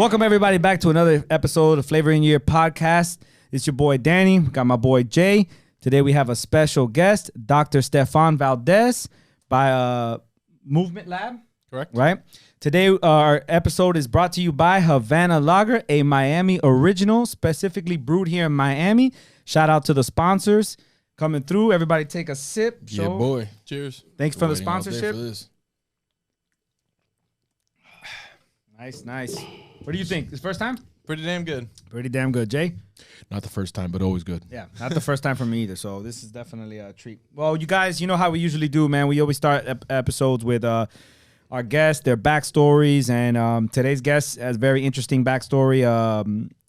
Welcome, everybody, back to another episode of Flavor in Your Ear podcast. It's your boy, Danny. Got my boy, Jay. Today, we have a special guest, Dr. Stefan Valdes by Movement Lab. Correct. Right? Today, our episode is brought to you by Havana Lager, a Miami original, specifically brewed here in Miami. Shout out to the sponsors coming through. Everybody take a sip. Yeah, boy. Cheers. Thanks for the sponsorship. Nice. What do you think? This first time? Pretty damn good. Pretty damn good. Jay? Not the first time, but always good. Yeah, not the first time for me either. So this is definitely a treat. Well, you guys, you know how we usually do, man. We always start episodes with our guests, their backstories. And today's guest has very interesting backstory,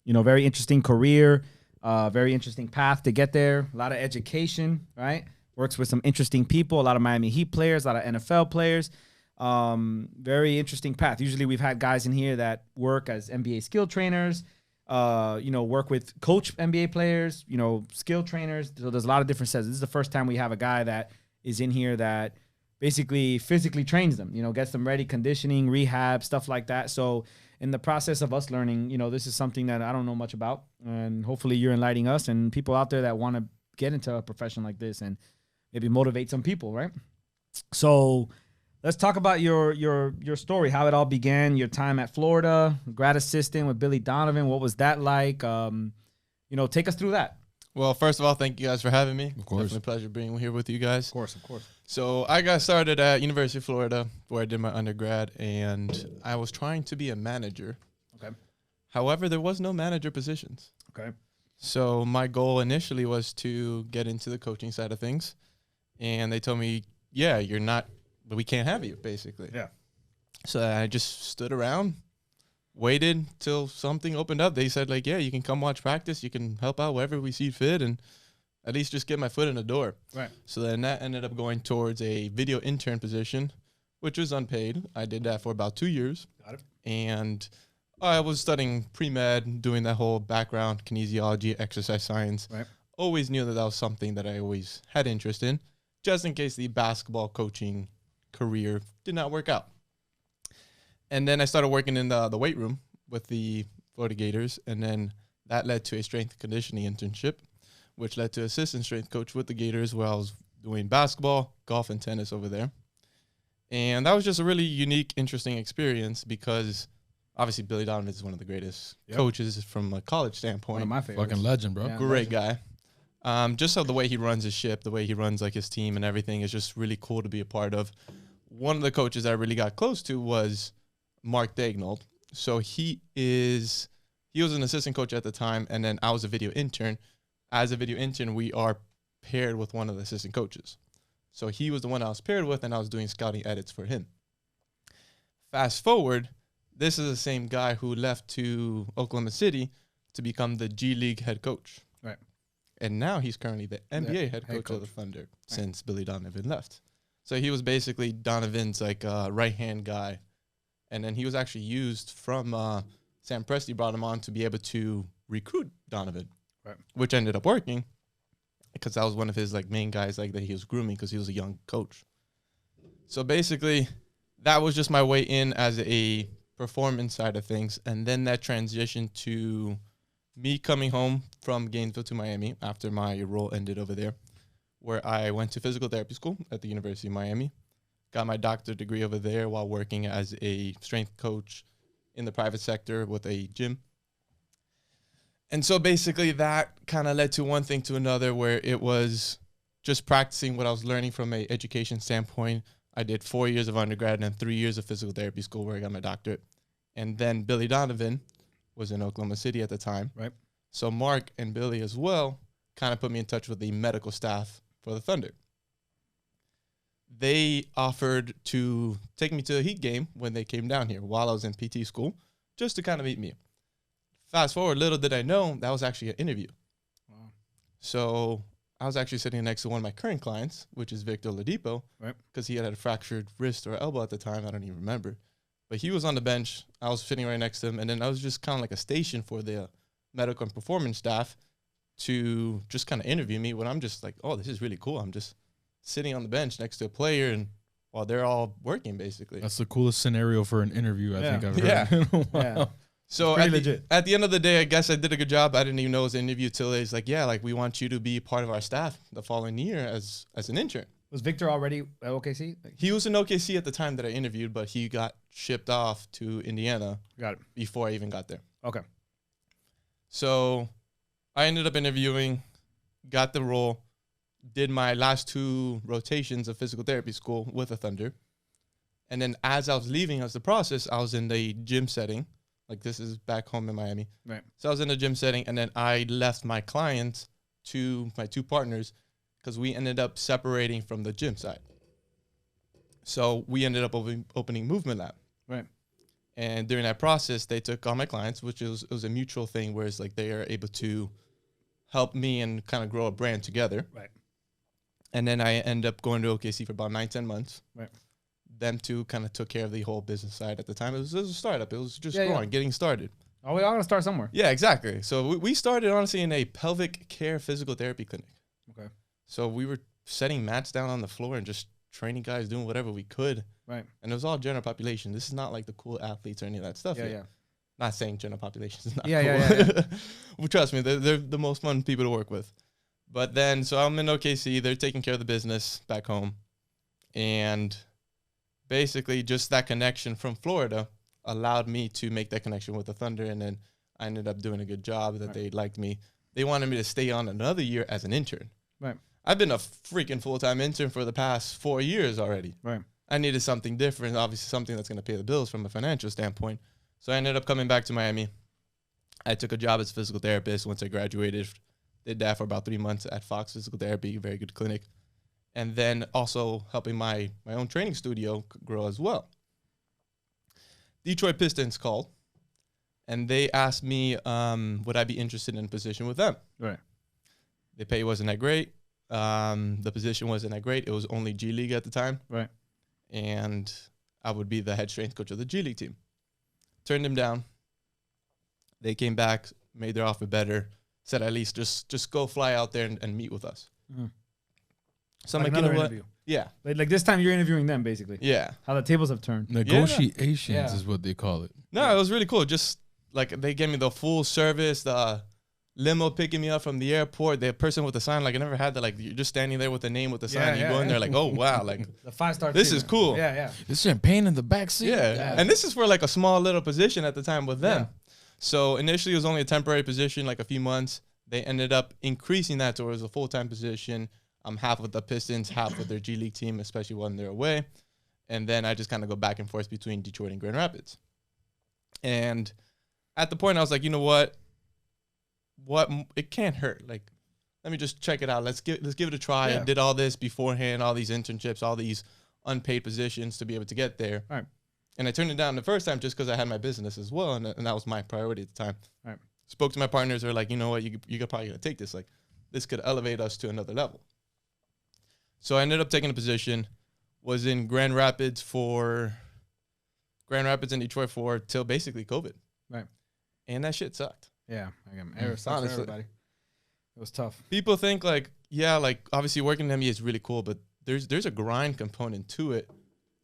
very interesting career, very interesting path to get there. A lot of education, right? Works with some interesting people, a lot of Miami Heat players, a lot of NFL players. Very interesting path. Usually we've had guys in here that work as NBA skill trainers, work with coach NBA players, skill trainers. So there's a lot of different sets. This is the first time we have a guy that is in here that basically physically trains them, gets them ready, conditioning, rehab, stuff like that. So in the process of us learning, this is something that I don't know much about, and hopefully you're enlightening us and people out there that want to get into a profession like this and maybe motivate some people, right? So let's talk about your story, how it all began, your time at Florida, grad assistant with Billy Donovan. What was that like? Take us through that. Well, first of all, thank you guys for having me. Of course. Definitely a pleasure being here with you guys. Of course. So I got started at University of Florida, where I did my undergrad, and I was trying to be a manager. Okay. However, there was no manager positions. Okay. So my goal initially was to get into the coaching side of things, and they told me, yeah, you're not, but we can't have you, basically. Yeah. So I just stood around, waited till something opened up. They said, yeah, you can come watch practice. You can help out wherever we see fit and at least just get my foot in the door. Right. So then that ended up going towards a video intern position, which was unpaid. I did that for about 2 years. Got it. And I was studying pre-med, doing that whole background, kinesiology, exercise science. Right. Always knew that was something that I always had interest in, just in case the basketball coaching career did not work out. And then I started working in the weight room with the Florida Gators, and then that led to a strength and conditioning internship, which led to assistant strength coach with the Gators, where I was doing basketball, golf, and tennis over there. And that was just a really unique, interesting experience because obviously Billy Donovan is one of the greatest coaches from a college standpoint. One of my favorites. Fucking legend, bro. Yeah. Great guy. Just so the way he runs his ship, the way he runs his team and everything is just really cool to be a part of. One of the coaches I really got close to was Mark Daignault. So he was an assistant coach at the time, and then I was a video intern. As a video intern, we are paired with one of the assistant coaches. So he was the one I was paired with, and I was doing scouting edits for him. Fast forward, this is the same guy who left to Oklahoma City to become the G League head coach. Right. And now he's currently the NBA head coach of the Thunder since Billy Donovan left. So he was basically Donovan's right-hand guy. And then he was actually used from Sam Presti brought him on to be able to recruit Donovan, right, which ended up working because that was one of his main guys that he was grooming because he was a young coach. So basically, that was just my way in as a performance side of things. And then that transitioned to me coming home from Gainesville to Miami after my role ended over there, where I went to physical therapy school at the University of Miami, got my doctorate degree over there while working as a strength coach in the private sector with a gym. And so basically that kind of led to one thing to another, where it was just practicing what I was learning from an education standpoint. I did 4 years of undergrad and then 3 years of physical therapy school where I got my doctorate. And then Billy Donovan was in Oklahoma City at the time. Right. So Mark and Billy as well kind of put me in touch with the medical staff for the Thunder. They offered to take me to a Heat game when they came down here while I was in PT school, just to kind of meet me. Fast forward, little did I know, that was actually an interview. Wow. So I was actually sitting next to one of my current clients, which is Victor Oladipo, right, because he had a fractured wrist or elbow at the time. I don't even remember. But he was on the bench. I was sitting right next to him, and then I was just kind of like a station for the medical and performance staff to just kind of interview me when I'm just like, oh, this is really cool. I'm just sitting on the bench next to a player and while they're all working, basically. That's the coolest scenario for an interview I think I've heard. Yeah. in a while. Yeah. So Pretty legit. at the end of the day, I guess I did a good job. I didn't even know it was an interview till it's like, yeah, like we want you to be part of our staff the following year as an intern. Was Victor already at OKC? He was in OKC at the time that I interviewed, but he got shipped off to Indiana. Got it. Before I even got there. Okay. So I ended up interviewing, got the role, did my last 2 rotations of physical therapy school with the Thunder. And then as I was leaving as the process, I was in the gym setting. Like this is back home in Miami. Right. So I was in the gym setting, and then I left my clients to my 2 partners because we ended up separating from the gym side. So we ended up opening Movement Lab. Right. And during that process, they took all my clients, which it was a mutual thing where it's like they are able to help me and kind of grow a brand together. Right. And then I ended up going to OKC for about 9-10 months. Right. Them 2 kind of took care of the whole business side at the time. It was a startup. It was just Yeah, growing, getting started. Oh, we all gonna start somewhere. Yeah, exactly. So we started honestly in a pelvic care physical therapy clinic. Okay. So we were setting mats down on the floor and just training guys, doing whatever we could. Right. And it was all general population. This is not like the cool athletes or any of that stuff. Yeah, yet. yeah. Not saying general population is not Yeah, cool. yeah. Well, trust me, they're the most fun people to work with. But then, so I'm in OKC. They're taking care of the business back home. And basically just that connection from Florida allowed me to make that connection with the Thunder. And then I ended up doing a good job that they liked me. They wanted me to stay on another year as an intern. Right. I've been a freaking full-time intern for the past 4 years already. Right. I needed something different, obviously something that's going to pay the bills from a financial standpoint. So I ended up coming back to Miami. I took a job as a physical therapist once I graduated. Did that for about 3 months at Fox Physical Therapy, very good clinic. And then also helping my own training studio grow as well. Detroit Pistons called, and they asked me would I be interested in a position with them. Right. The pay wasn't that great. The position wasn't that great. It was only G League at the time. Right. And I would be the head strength coach of the G League team. Turned them down. They came back, made their offer better, said at least just go fly out there and meet with us. Mm-hmm. So Like I'm like, you know what? interview. Yeah. Like this time you're interviewing them, basically. Yeah. How the tables have turned. Negotiations Yeah. is what they call it. No, it was really cool. Just like they gave me the full service, the limo picking me up from the airport, the person with the sign, like I never had that. Like you're just standing there with the name with the sign. You go in there like, oh wow, like The 5-star. this is cool. Yeah, yeah. There's champagne in the back seat. Yeah. And this is for like a small little position at the time with them. Yeah. So initially it was only a temporary position, like a few months. They ended up increasing that towards a full-time position. Half with the Pistons, half with their G League team, especially when they're away. And then I just kind of go back and forth between Detroit and Grand Rapids. And at the point I was like, you know what? It can't hurt. Like, let me just check it out. Let's give it a try. Yeah. I did all this beforehand, all these internships, all these unpaid positions to be able to get there. Right. And I turned it down the first time just because I had my business as well, and that was my priority at the time. Right. Spoke to my partners. They're like, you know what, you could probably gonna take this. Like, this could elevate us to another level. So I ended up taking a position. Was in Grand Rapids and Detroit for till basically COVID. Right. And that shit sucked. Yeah. It sucks for Honestly. everybody. It was tough. People think like, yeah, like obviously working in NBA is really cool, but there's a grind component to it.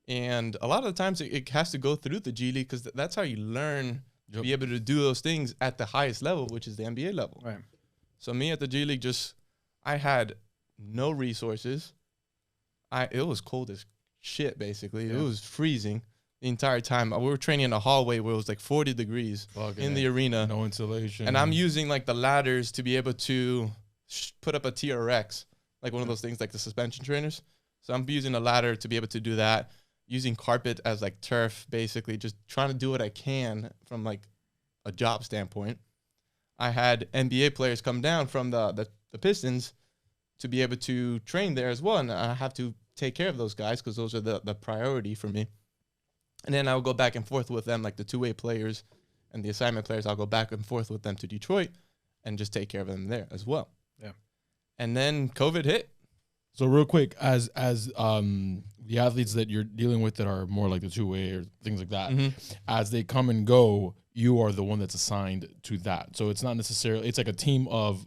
And a lot of the times it has to go through the G League because that's how you learn to be able to do those things at the highest level, which is the NBA level. Right. So me at the G League, I had no resources. It was cold as shit, basically. Yeah. It was freezing the entire time. We were training in a hallway where it was like 40 degrees in the arena. No insulation. And I'm using like the ladders to be able to put up a TRX, like one of those things like the suspension trainers. So I'm using a ladder to be able to do that, using carpet as like turf, basically just trying to do what I can from like a job standpoint. I had NBA players come down from the Pistons to be able to train there as well. And I have to take care of those guys because those are the priority for me. And then I'll go back and forth with them, like the two-way players and the assignment players. I'll go back and forth with them to Detroit and just take care of them there as well. Yeah. And then COVID hit. So real quick, as the athletes that you're dealing with that are more like the two-way or things like that, as they come and go, you are the one that's assigned to that. So it's not necessarily, it's like a team of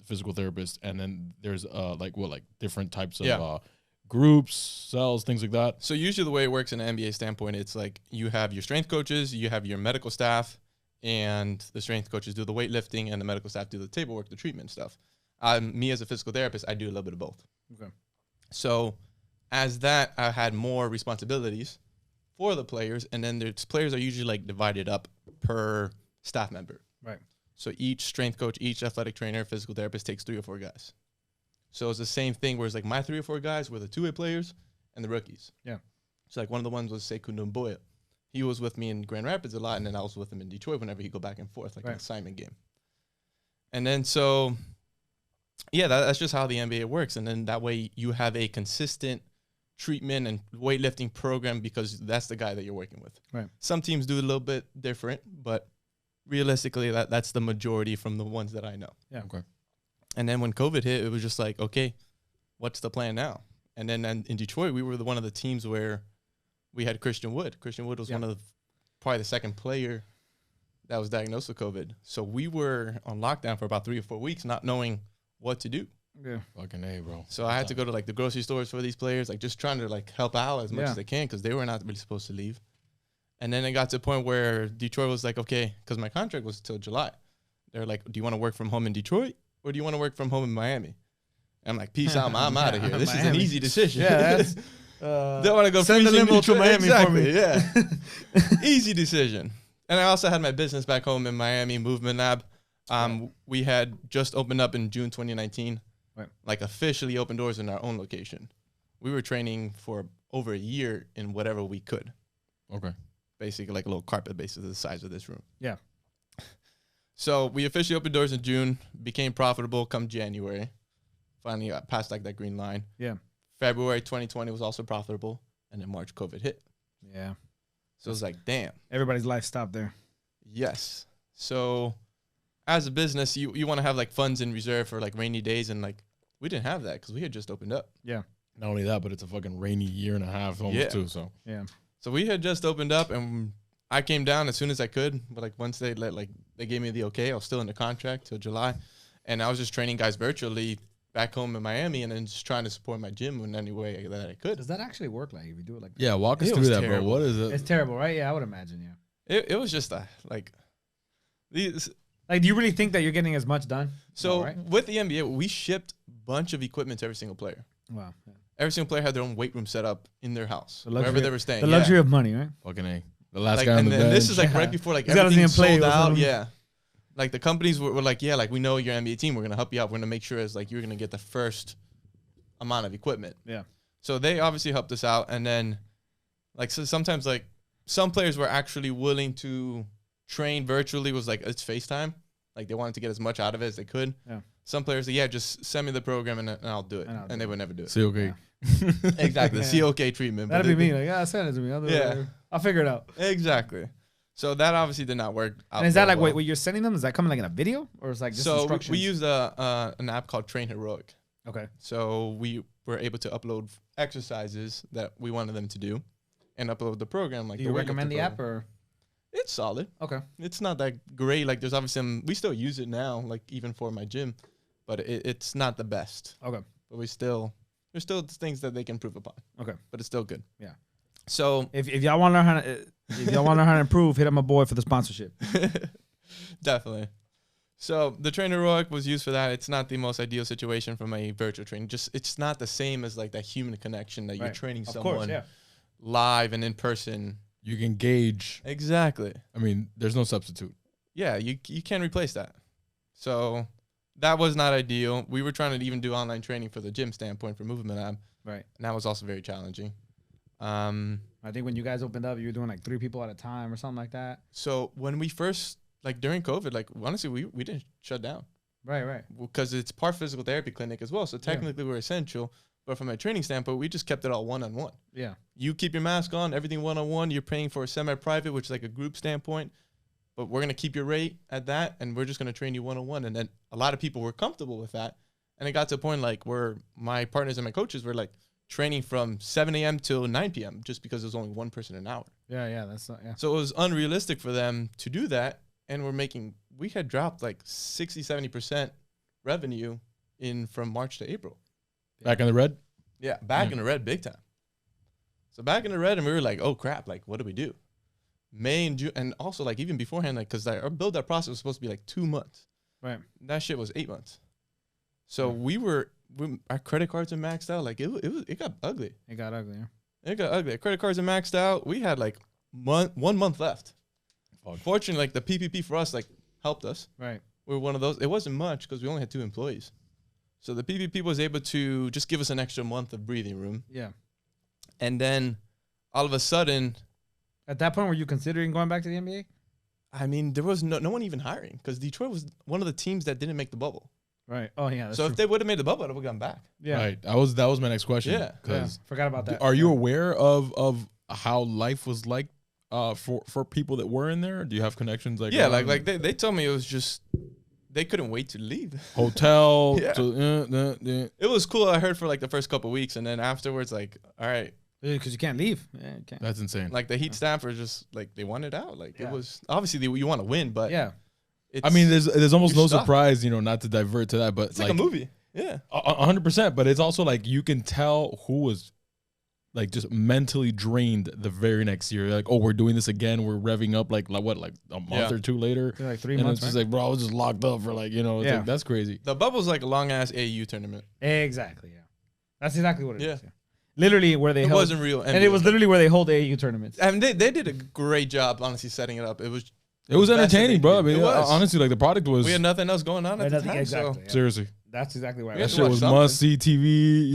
physical therapists, and then there's like different types of groups, cells, things like that. So usually the way it works in an NBA standpoint, it's like you have your strength coaches, you have your medical staff, and the strength coaches do the weightlifting, and the medical staff do the table work, the treatment stuff. Me as a physical therapist, I do a little bit of both. Okay. So as that, I had more responsibilities for the players, and then the players are usually like divided up per staff member. Right. So each strength coach, each athletic trainer, physical therapist takes 3 or 4 guys. So it's the same thing where it's like my 3 or 4 guys were the two-way players and the rookies. Yeah. So like one of the ones was Sekou Ndomboya. He was with me in Grand Rapids a lot, and then I was with him in Detroit whenever he'd go back and forth, like an assignment game. And then so, yeah, that's just how the NBA works. And then that way you have a consistent treatment and weightlifting program because that's the guy that you're working with. Right. Some teams do it a little bit different, but realistically, that's the majority from the ones that I know. Yeah. Okay. And then when COVID hit, it was just like, okay, what's the plan now? And then in Detroit, we were one of the teams where we had Christian Wood. Christian Wood was one of probably the second player that was diagnosed with COVID. So we were on lockdown for about 3 or 4 weeks, not knowing what to do. Yeah. Fucking A, bro. So I had to go to like the grocery stores for these players, like just trying to like help out as much as they can because they were not really supposed to leave. And then it got to a point where Detroit was like, okay, because my contract was till July. They're like, do you want to work from home in Detroit or do you want to work from home in Miami? And I'm like, peace out, I'm out of here. This is an easy decision. Yeah, that's, don't want to go send the limo to Miami for me. Yeah. Easy decision. And I also had my business back home in Miami, Movement Lab. We had just opened up in June 2019, like officially open doors in our own location. We were training for over a year in whatever we could. Okay. Basically like a little carpet basically the size of this room. Yeah. So we officially opened doors in June, became profitable come January. Finally got past like that green line. Yeah. February 2020 was also profitable. And then March COVID hit. Yeah. So it was like, damn. Everybody's life stopped there. Yes. So as a business, you want to have like funds in reserve for like rainy days. And like, we didn't have that because we had just opened up. Yeah. Not only that, but it's a fucking rainy year and a half almost too. So yeah. So we had just opened up and I came down as soon as I could. But like once they gave me the okay, I was still in the contract till July. And I was just training guys virtually back home in Miami and then just trying to support my gym in any way that I could. Does that actually work like if you do it like that? yeah, walk us through that, bro. What is it? It's terrible, right? Yeah, I would imagine, yeah. It was just like these. Like, do you really think that you're getting as much done? So with the NBA, we shipped a bunch of equipment to every single player. Wow. Yeah. Every single player had their own weight room set up in their house, The luxury- wherever they were staying. The luxury of money, right? Fucking A. The last Like, guy on and the then bench. this is like right before like He's got his everything name played sold or out. something. Yeah. Like the companies were like, yeah, like we know you're an NBA team. We're going to help you out. We're going to make sure it's like you're going to get the first amount of equipment. Yeah. So they obviously helped us out. And then like, so sometimes like some players were actually willing to train virtually was like, it's FaceTime. Like they wanted to get as much out of it as they could. Yeah. Some players say, yeah, just send me the program and I'll do it. And they would never do it. See, okay. Exactly. Yeah. The COK treatment. That'd be me. Like, yeah, send it to me. I'll do it. I'll figure it out. Exactly. So that obviously did not work out. And is that very like well. what you're sending them? Is that coming like in a video or is like just So instructions? we used an app called Train Heroic. Okay. So we were able to upload exercises that we wanted them to do and upload the program. Like, do you recommend the app or? It's solid. Okay. It's not that great. Like there's obviously we still use it now, like even for my gym, but it's not the best. Okay. But there's still things that they can improve upon. Okay. But it's still good. Yeah. So if y'all want to learn how to if y'all want to learn how to improve, hit up my boy for the sponsorship. Definitely. So the Train Heroic was used for that. It's not the most ideal situation from a virtual training. Just it's not the same as like that human connection that you're training someone live and in person. You can gauge. Exactly. I mean, there's no substitute. Yeah, you can't replace that. So that was not ideal. We were trying to even do online training for the gym standpoint for Movement Lab. Right. And that was also very challenging. I think when you guys opened up, you were doing like 3 people at a time or something like that. So when we first, like during COVID, like honestly, we didn't shut down. Right. Because it's part physical therapy clinic as well. So technically we're essential. But from a training standpoint, we just kept it all one-on-one. Yeah. You keep your mask on, everything one-on-one. You're paying for a semi-private, which is like a group standpoint. But we're going to keep your rate at that, and we're just going to train you one-on-one. And then a lot of people were comfortable with that. And it got to a point like where my partners and my coaches were like training from 7 a.m. till 9 p.m. just because there's only one person an hour. Yeah. That's not, yeah. So it was unrealistic for them to do that. And we had dropped like 60, 70% revenue from March to April. Back in the red? Yeah, back in the red big time. So back in the red, and we were like, oh, crap, like, what do we do? May and June, and also like even beforehand, like because our build out process was supposed to be like 2 months. Right. That shit was 8 months. So our credit cards are maxed out. Like it got ugly. It got ugly. Yeah. It got ugly. Our credit cards are maxed out. We had like 1 month left. Fortunately, like the PPP for us like helped us. Right. We were one of those. It wasn't much because we only had 2 employees. So the PPP was able to just give us an extra month of breathing room. Yeah. And then all of a sudden, at that point, were you considering going back to the NBA? I mean, there was no one even hiring because Detroit was one of the teams that didn't make the bubble. Right. Oh yeah. So if they would have made the bubble, I would have gone back. Yeah. Right. That was my next question. Yeah. Forgot about that. Are you aware of how life was like for people that were in there? Do you have connections like like they told me it was just they couldn't wait to leave. Hotel. Yeah. To, It was cool. I heard for like the first couple of weeks, and then afterwards, like, all right, because you can't leave. Yeah, you can't. That's insane. like the Heat staff were just like they wanted out. Like Yeah. it was obviously you want to win, but Yeah. I mean, there's almost you're no stuck. surprise, not to divert to that, but it's like a movie. Yeah. 100%. But it's also like you can tell who was like just mentally drained the very next year. Like, oh, we're doing this again. We're revving up like a month or two later. Like 3 And months. it's just like, bro, I was just locked up for like, it's Yeah. like, that's crazy. The bubble's like a long ass AU tournament. Exactly. Yeah. That's exactly what it is. Yeah. Literally where they It held, wasn't real, and it was literally where they hold AAU tournaments. I mean, they did a great job, honestly, setting it up. It was It was best that they entertaining, bro. I did. mean, It was. honestly, like the product was we had nothing else going on at the Nothing- time. exactly. So Yeah. seriously. That's exactly why. We it had That was. to shit watch was something. must see TV.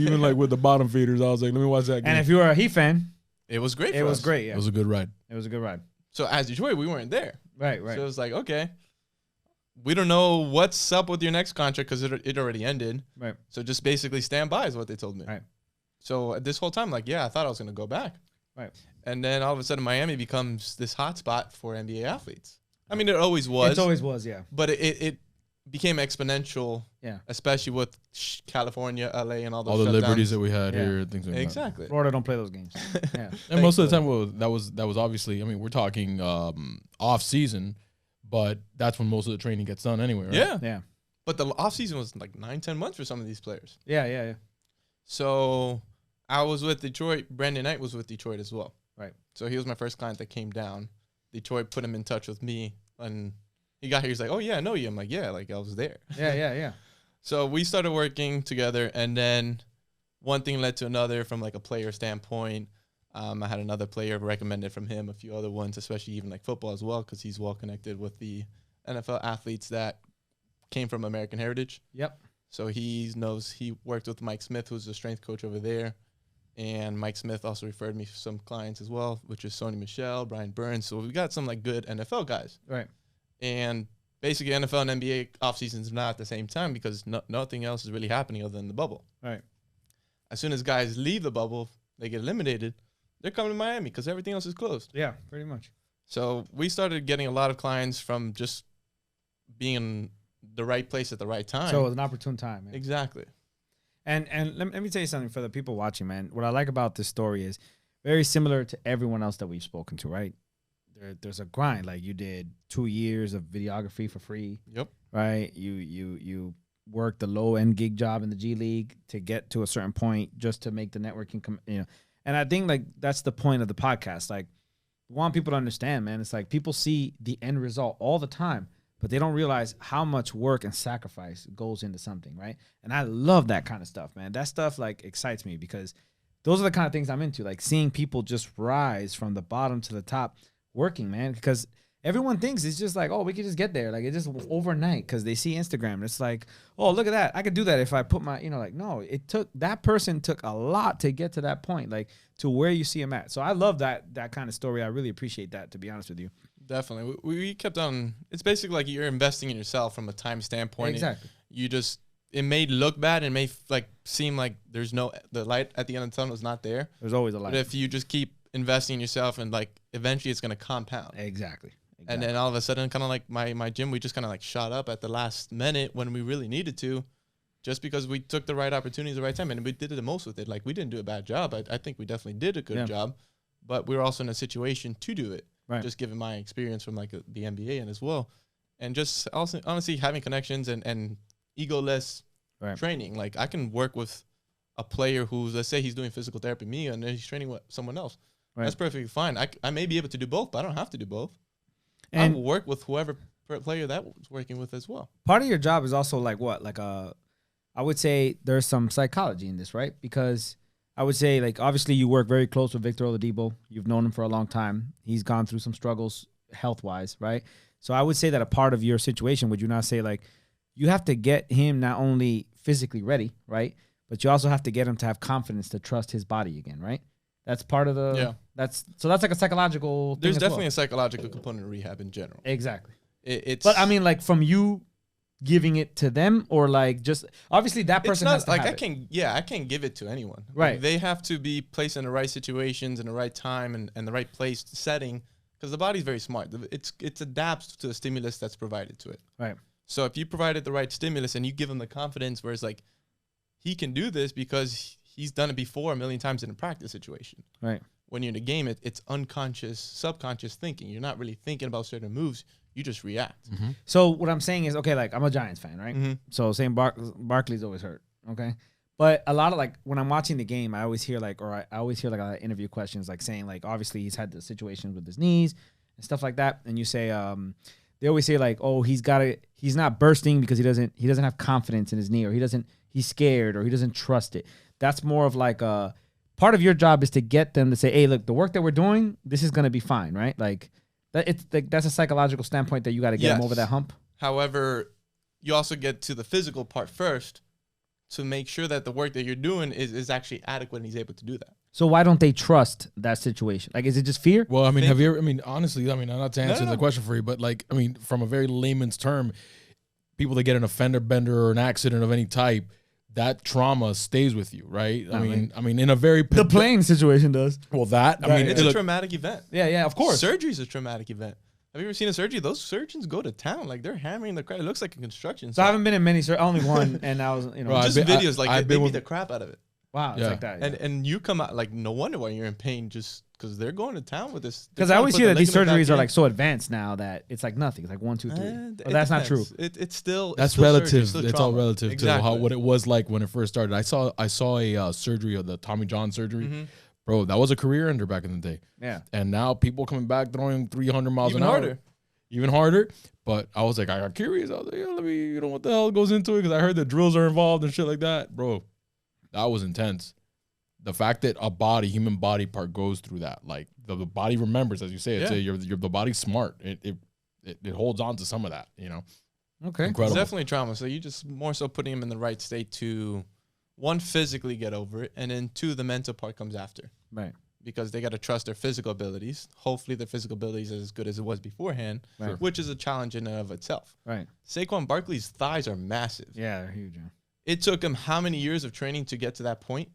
Even like with the bottom feeders, I was like, let me watch that game. And if you were a Heat fan, it was great. it for was us. great. Yeah. It was a good ride. It was a good ride. So as Detroit, we weren't there. Right. Right. So it was like, okay, we don't know what's up with your next contract because it already ended. Right. So just basically stand by is what they told me. Right. So this whole time, like, yeah, I thought I was going to go back. Right. And then all of a sudden, Miami becomes this hot spot for NBA athletes. I mean, it always was. It always was. Yeah. But it became exponential. Yeah. Especially with California, LA, and all those All the shutdowns. liberties that we had Yeah. here, things like that. Exactly. Florida don't play those games. Yeah. And most of the time, that was obviously. I mean, we're talking off season, but that's when most of the training gets done anyway, right? Yeah. Yeah. But the off season was like 9-10 months for some of these players. Yeah. Yeah. Yeah. So I was with Detroit. Brandon Knight was with Detroit as well. Right. So he was my first client that came down. Detroit put him in touch with me, and he got here. He's like, "Oh yeah, I know you." I'm like, "Yeah, like I was there." Yeah. Yeah. Yeah. So we started working together, and then one thing led to another from like a player standpoint. I had another player recommended from him, a few other ones, especially even like football as well, because he's well connected with the NFL athletes that came from American heritage. Yep. So he worked with Mike Smith, who's the strength coach over there. And Mike Smith also referred me to some clients as well, which is Sony Michel, Brian Burns. So we got some like good NFL guys. Right. And basically NFL and NBA off seasons are not at the same time because nothing else is really happening other than the bubble. Right. As soon as guys leave the bubble, they get eliminated, they're coming to Miami because everything else is closed. Yeah. Pretty much. So we started getting a lot of clients from just being in the right place at the right time. So it was an opportune time. Yeah. Exactly. And let me tell you something for the people watching, man. What I like about this story is very similar to everyone else that we've spoken to, right? There's a grind. Like you did 2 years of videography for free. Yep. Right. You worked the low end gig job in the G League to get to a certain point just to make the networking come. And I think like that's the point of the podcast. Like, we want people to understand, man. It's like people see the end result all the time, but they don't realize how much work and sacrifice goes into something, right? And I love that kind of stuff, man. That stuff like excites me because those are the kind of things I'm into, like seeing people just rise from the bottom to the top working, man, because everyone thinks it's just like, oh, we could just get there. Like it's just overnight because they see Instagram. And it's like, oh, look at that. I could do that if I put my, like, no, that person took a lot to get to that point, like to where you see them at. So I love that kind of story. I really appreciate that, to be honest with you. Definitely. We kept on. It's basically like you're investing in yourself from a time standpoint. Exactly. It may look bad and may like seem like the light at the end of the tunnel is not there. There's always a light. But if you just keep investing in yourself and like eventually it's going to compound. Exactly. And then all of a sudden, kind of like my gym, we just kind of like shot up at the last minute when we really needed to, just because we took the right opportunities at the right time. And we did the most with it. Like, we didn't do a bad job. I think we definitely did a good job. But we were also in a situation to do it, just given my experience from like the NBA and as well. And just also, honestly, having connections and egoless training. Like, I can work with a player who's, let's say he's doing physical therapy, me, and then he's training with someone else. Right. That's perfectly fine. I may be able to do both, but I don't have to do both. And I'll work with whoever player that was working with as well. part of your job is also like what? Like I would say there's some psychology in this, right? Because I would say like obviously you work very close with Victor Oladipo. You've known him for a long time. He's gone through some struggles health-wise, right? So I would say that a part of your situation, would you not say like you have to get him not only physically ready, right? But you also have to get him to have confidence to trust his body again, right? That's part of the that's like a psychological thing. There's as definitely well. a psychological component of rehab in general. Exactly. It's But I mean like from you giving it to them or like just obviously that it's person not has to like have I it. can't give it to anyone. Right. Like, they have to be placed in the right situations and the right time and the right place setting because the body's very smart. It adapts to the stimulus that's provided to it. Right. So if you provided the right stimulus and you give him the confidence where it's like he can do this because he's done it before a million times in a practice situation. Right. When you're in a game, it's unconscious, subconscious thinking. You're not really thinking about certain moves. You just react. Mm-hmm. So what I'm saying is, okay, like I'm a Giants fan, right? Mm-hmm. So saying Barkley's always hurt, okay? But a lot of like when I'm watching the game, I always hear like, I always hear like a lot of interview questions like saying like, obviously he's had the situations with his knees and stuff like that, and you say, they always say like, oh, he's not bursting because he doesn't have confidence in his knee, or he's scared, or he doesn't trust it. That's more of like a part of your job is to get them to say, hey, look, the work that we're doing, this is gonna be fine, right? Like. It's like that's a psychological standpoint that you got to get him over that hump. However, you also get to the physical part first to make sure that the work that you're doing is actually adequate and he's able to do that. So why don't they trust that situation? Like, is it just fear? Well, I mean, have you ever, I mean, honestly, I mean, I'm not to answer No. the question for you, but like, I mean, from a very layman's term, people that get an offender bender or an accident of any type, that trauma stays with you, right? I mean, in a very The playing situation does. well, that I mean, It's a look, traumatic event. Yeah, of course. Surgery is a traumatic event. Have you ever seen a surgery? Those surgeons go to town. Like, they're hammering the crap. It looks like a construction So I site. haven't been in many, only one, and I was, Bro, Just I've been- videos, like, I've they been beat with- the crap out of it. wow, it's Yeah. like that. And you come out, like, no wonder why you're in pain just because they're going to town with this. Because I always hear that these surgeries are like so advanced now that it's like nothing. It's like 1, 2, 3. But that's not true. It's still that's it's still relative. surgery, it's still It's all trauma. relative Exactly. to what it was like when it first started. I saw a surgery of the Tommy John surgery. Mhm. Bro, that was a career ender back in the day. Yeah. And now people coming back throwing 300 miles Even an hour. harder. Even harder. But I was like, I got curious. I was like, let me, what the hell goes into it? Because I heard the drills are involved and shit like that. Bro, that was intense. The fact that a human body part goes through that, like the body remembers, as you say, it's the body's smart. It holds on to some of that, you know. Okay. Incredible. It's definitely trauma. So you just more so putting him in the right state to, one, physically get over it, and then 2, the mental part comes after. Right. Because they got to trust their physical abilities. Hopefully their physical abilities are as good as it was beforehand, Right. which is a challenge in and of itself. Right. Saquon Barkley's thighs are massive. Yeah, they're huge. Yeah. It took him how many years of training to get to that point?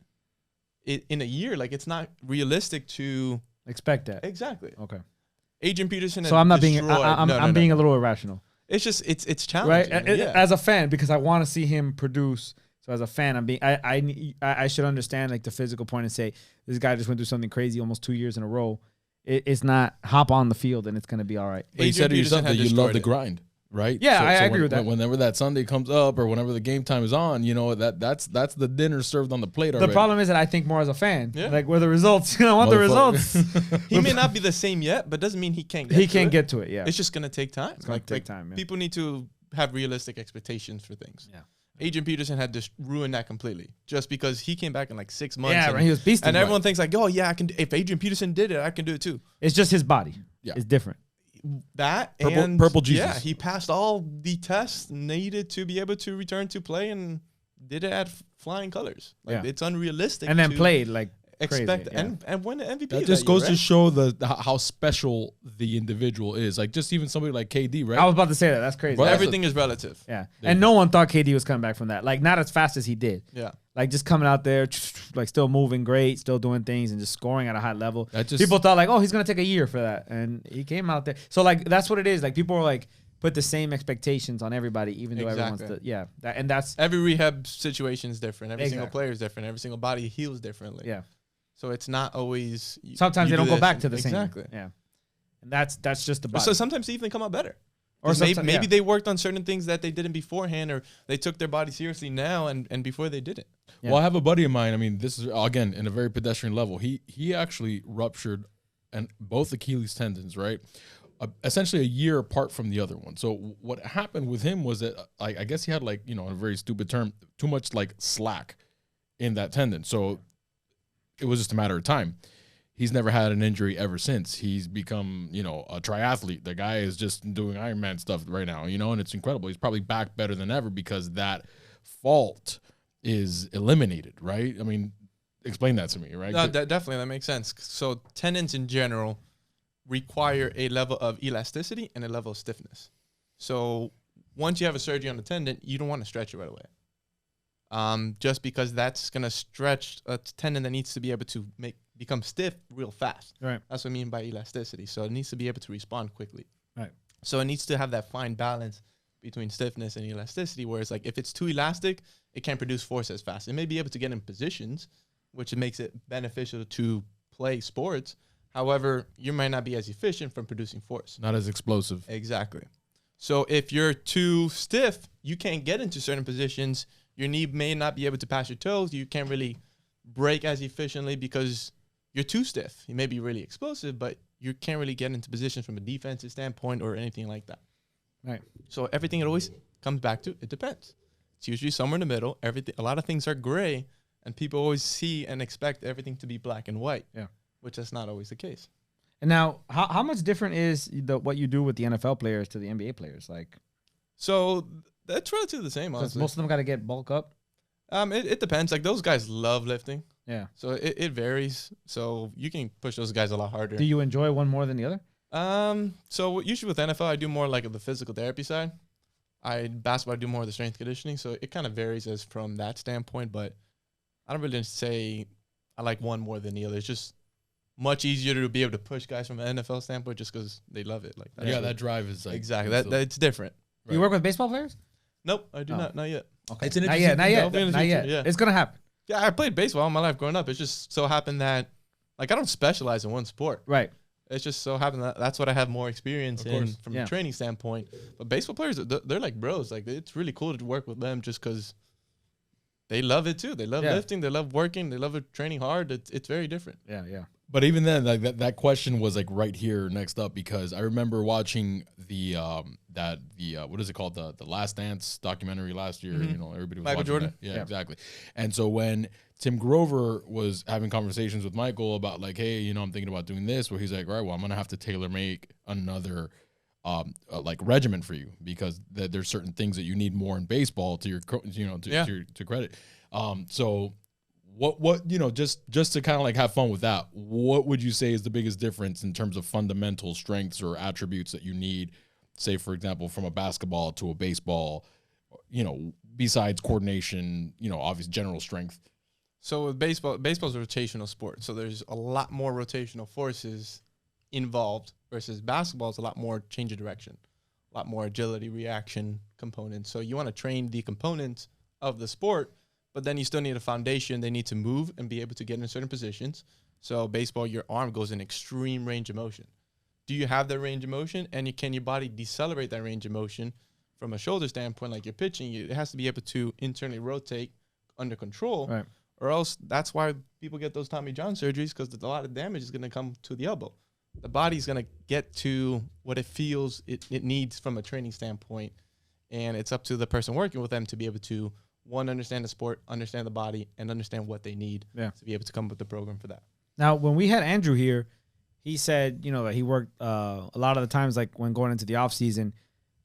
In a year, like, it's not realistic to... Expect that. Exactly. Okay. Adrian Peterson So I'm not being. destroyed- I'm being a little irrational, It's just, it's right? challenging. Yeah. As a fan, because I want to see him produce. So as a fan, I should understand like the physical point and say this guy just went through something crazy almost 2 years in a row. It's not hop on the field and it's gonna be all right. But you Adrian said it yourself Peterson that had you love destroyed the it. grind, right? Yeah, I agree with that. Whenever that Sunday comes up or whenever the game time is on, you know, that's the dinner served on the plate already. The problem is that I think more as a fan. Yeah. Like where the results, I want the results. He may not be the same yet, but doesn't mean he can't get He to can't it. get to it. Yeah. It's just going to take time. It's gonna take time, yeah. People need to have realistic expectations for things. Yeah. Adrian Peterson had just ruined that completely just because he came back in like 6 months. Yeah, and, right, he was beasting. and right. everyone thinks like, oh yeah, I can. If Adrian Peterson did it, I can do it too. It's just his body. Yeah. It's different. That Purple Jesus. Yeah, he passed all the tests needed to be able to return to play and did it at flying colors. Like, Yeah. it's unrealistic. And then to played like expect crazy, yeah. and win the MVP. That just year, goes right? to show how special the individual is. Like just even somebody like KD, right? I was about to say that. That's crazy. Bro, That's Everything is relative. yeah. There And you no one thought KD was coming back from that. Like not as fast as he did. Yeah. Like just coming out there, like still moving great, still doing things, and just scoring at a high level. That just- People thought like, oh, he's gonna take a year for that, and he came out there. So like that's what it is. Like people are like put the same expectations on everybody, even though everyone's Exactly. and that's Every rehab situation is different. Every single Exactly. player is different. Every single body heals differently. yeah. So it's not always. Sometimes you they don't do go this back and- to the same. Exactly. Yeah. And that's just the body. So sometimes they even come out better. Or maybe they worked on certain things that they didn't beforehand, or they took their body seriously now and before they didn't. Yeah. Well, I have a buddy of mine. I mean, this is, again, in a very pedestrian level. He actually ruptured both Achilles tendons, right? Essentially a year apart from the other one. So what happened with him was that, I guess he had, like, you know, in a very stupid term, too much, like, slack in that tendon. So it was just a matter of time. He's never had an injury ever since. He's become, you know, a triathlete. The guy is just doing Ironman stuff right now, you know, and it's incredible. He's probably back better than ever because that fault is eliminated, right? I mean, explain that to me, right? No, definitely, that makes sense. So tendons in general require a level of elasticity and a level of stiffness. So once you have a surgery on the tendon, you don't want to stretch it right away. Just because that's going to stretch a tendon that needs to be able to become stiff real fast. Right. That's what I mean by elasticity. So it needs to be able to respond quickly. Right. So it needs to have that fine balance between stiffness and elasticity, whereas, like, if it's too elastic, it can't produce force as fast. It may be able to get in positions, which makes it beneficial to play sports. However, you might not be as efficient from producing force. Not as explosive. Exactly. So if you're too stiff, you can't get into certain positions. Your knee may not be able to pass your toes. You can't really break as efficiently because you're too stiff. You may be really explosive, but you can't really get into positions from a defensive standpoint or anything like that. Right. So everything, it always comes back to, it depends. It's usually somewhere in the middle. A lot of things are gray, and people always see and expect everything to be black and white. Yeah. Which that's not always the case. And now, how much different is what you do with the NFL players to the NBA players? Like, so that's relatively the same, honestly. Most of them got to get bulk up. It depends. Like, those guys love lifting. Yeah. So it varies. So you can push those guys a lot harder. Do you enjoy one more than the other? So usually with NFL, I do more like of the physical therapy side. Basketball, I do more of the strength conditioning. So it kind of varies as from that standpoint, but I don't really say I like one more than the other. It's just much easier to be able to push guys from an NFL standpoint just because they love it. Like, yeah, that drive is like exactly that it's different. Right. You work with baseball players? Nope, I do not yet. Okay. It's an not yet. Yeah. It's gonna happen. Yeah, I played baseball all my life growing up. It's just so happened that, like, I don't specialize in one sport. Right. It's just so happened that that's what I have more experience in from a training standpoint. But baseball players, they're like bros. Like, it's really cool to work with them just because they love it too. They love lifting. They love working. They love training hard. It's very different. Yeah, yeah. But even then, like that question was like right here next up, because I remember watching the what is it called, the Last Dance documentary last year. You know, everybody was Michael watching Jordan. that. Yeah, exactly. And so when Tim Grover was having conversations with Michael about, like, hey, you know, I'm thinking about doing this, where he's like, all right, well, I'm gonna have to tailor make another like regimen for you, because there's certain things that you need more in baseball to your to credit. So what you know, just to kind of like have fun with that, what would you say is the biggest difference in terms of fundamental strengths or attributes that you need, say, for example, from a basketball to a baseball, you know, besides coordination, you know, obvious general strength? So with baseball's a rotational sport, so there's a lot more rotational forces involved versus basketball is a lot more change of direction, a lot more agility, reaction components. So you want to train the components of the sport, but then you still need a foundation. They need to move and be able to get in certain positions. So baseball, your arm goes in extreme range of motion. Do you have that range of motion? And can your body decelerate that range of motion from a shoulder standpoint, like you're pitching? It has to be able to internally rotate under control. Right. Or else that's why people get those Tommy John surgeries, because a lot of damage is going to come to the elbow. The body's going to get to what it feels it needs from a training standpoint. And it's up to the person working with them to be able to, one, understand the sport, understand the body, and understand what they need to be able to come up with the program for that. Now, when we had Andrew here, he said, you know, that he worked a lot of the times, like when going into the off season,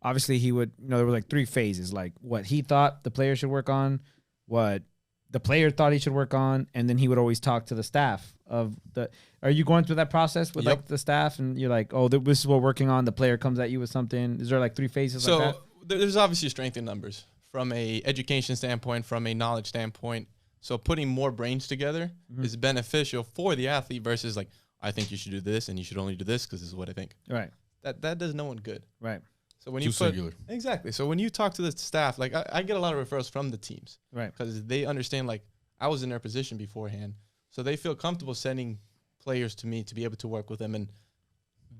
obviously he would, you know, there were like 3 phases, like what he thought the player should work on, what the player thought he should work on, and then he would always talk to the staff of the. Are you going through that process with like the staff, and you're like, oh, this is what we're working on? The player comes at you with something. Is there like 3 phases? So like that? There's obviously strength in numbers from a education standpoint, from a knowledge standpoint. So putting more brains together is beneficial for the athlete versus like, I think you should do this and you should only do this because this is what I think. Right. That does no one good. Right. So when Too singular. Exactly. So when you talk to the staff, like I get a lot of referrals from the teams, right? Because they understand, like, I was in their position beforehand, so they feel comfortable sending players to me to be able to work with them, and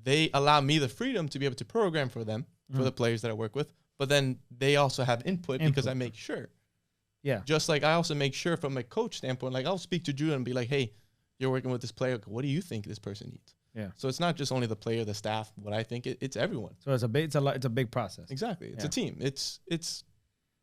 they allow me the freedom to be able to program for them for the players that I work with, but then they also have input because I make sure. Yeah. Just like I also make sure from a coach standpoint, like I'll speak to Drew and be like, hey, you're working with this player. What do you think this person needs? Yeah. So it's not just only the player, the staff, what I think. It's everyone. So it's a big process. Exactly. It's a team. It's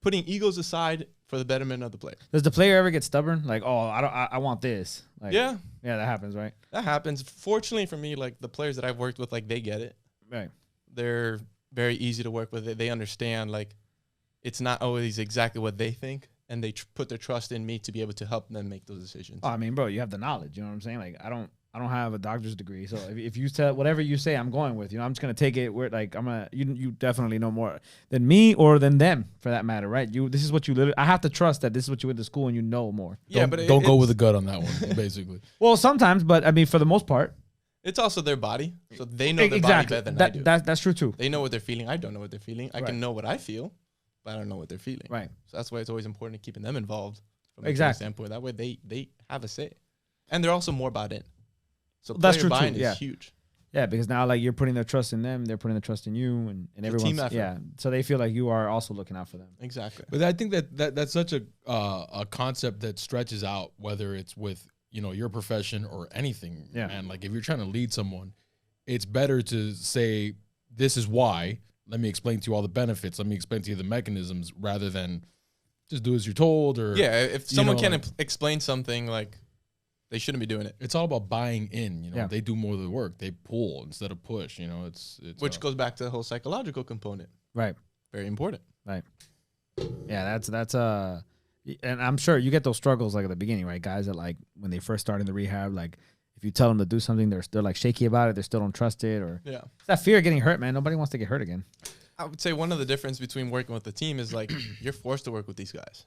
putting egos aside for the betterment of the player. Does the player ever get stubborn? Like, oh, I want this. Like, yeah, that happens, right? That happens. Fortunately for me, like the players that I've worked with, like they get it. Right. They're very easy to work with. They understand like it's not always exactly what they think, and they put their trust in me to be able to help them make those decisions. Oh, I mean, bro, you have the knowledge. You know what I'm saying? Like, I don't have a doctor's degree, so if you tell whatever you say, I'm going with. You know, I'm just gonna take it. Where like you definitely know more than me or than them for that matter, right? This is what you literally. I have to trust that this is what you went to school and you know more. Yeah, don't go with the gut on that one, basically. Well, sometimes, but I mean, for the most part, it's also their body, so they know their body better than I do. That's true too. They know what they're feeling. I don't know what they're feeling. I can know what I feel, but I don't know what they're feeling. Right. So that's why it's always important keeping them involved from a standpoint. That way they have a say, and they're also more bought in. So that's true buy-in too. is huge. Yeah, because now like you're putting their trust in them, they're putting their trust in you, and everyone's team effort. Yeah, so they feel like you are also looking out for them. Exactly. But I think that's such a concept that stretches out, whether it's with your profession or anything. Yeah. And like if you're trying to lead someone, it's better to say, this is why. Let me explain to you all the benefits. Let me explain to you the mechanisms, rather than just do as you're told. Or if someone can't explain something, like they shouldn't be doing it. It's all about buying in. They do more of the work. They pull instead of push. It's which goes back to the whole psychological component. Right. Very important. Right. Yeah, that's and I'm sure you get those struggles like at the beginning, right? Guys that like when they first start in the rehab, like if you tell them to do something, they're like shaky about it. They still don't trust it, or it's that fear of getting hurt, man. Nobody wants to get hurt again. I would say one of the difference between working with the team is like you're forced to work with these guys.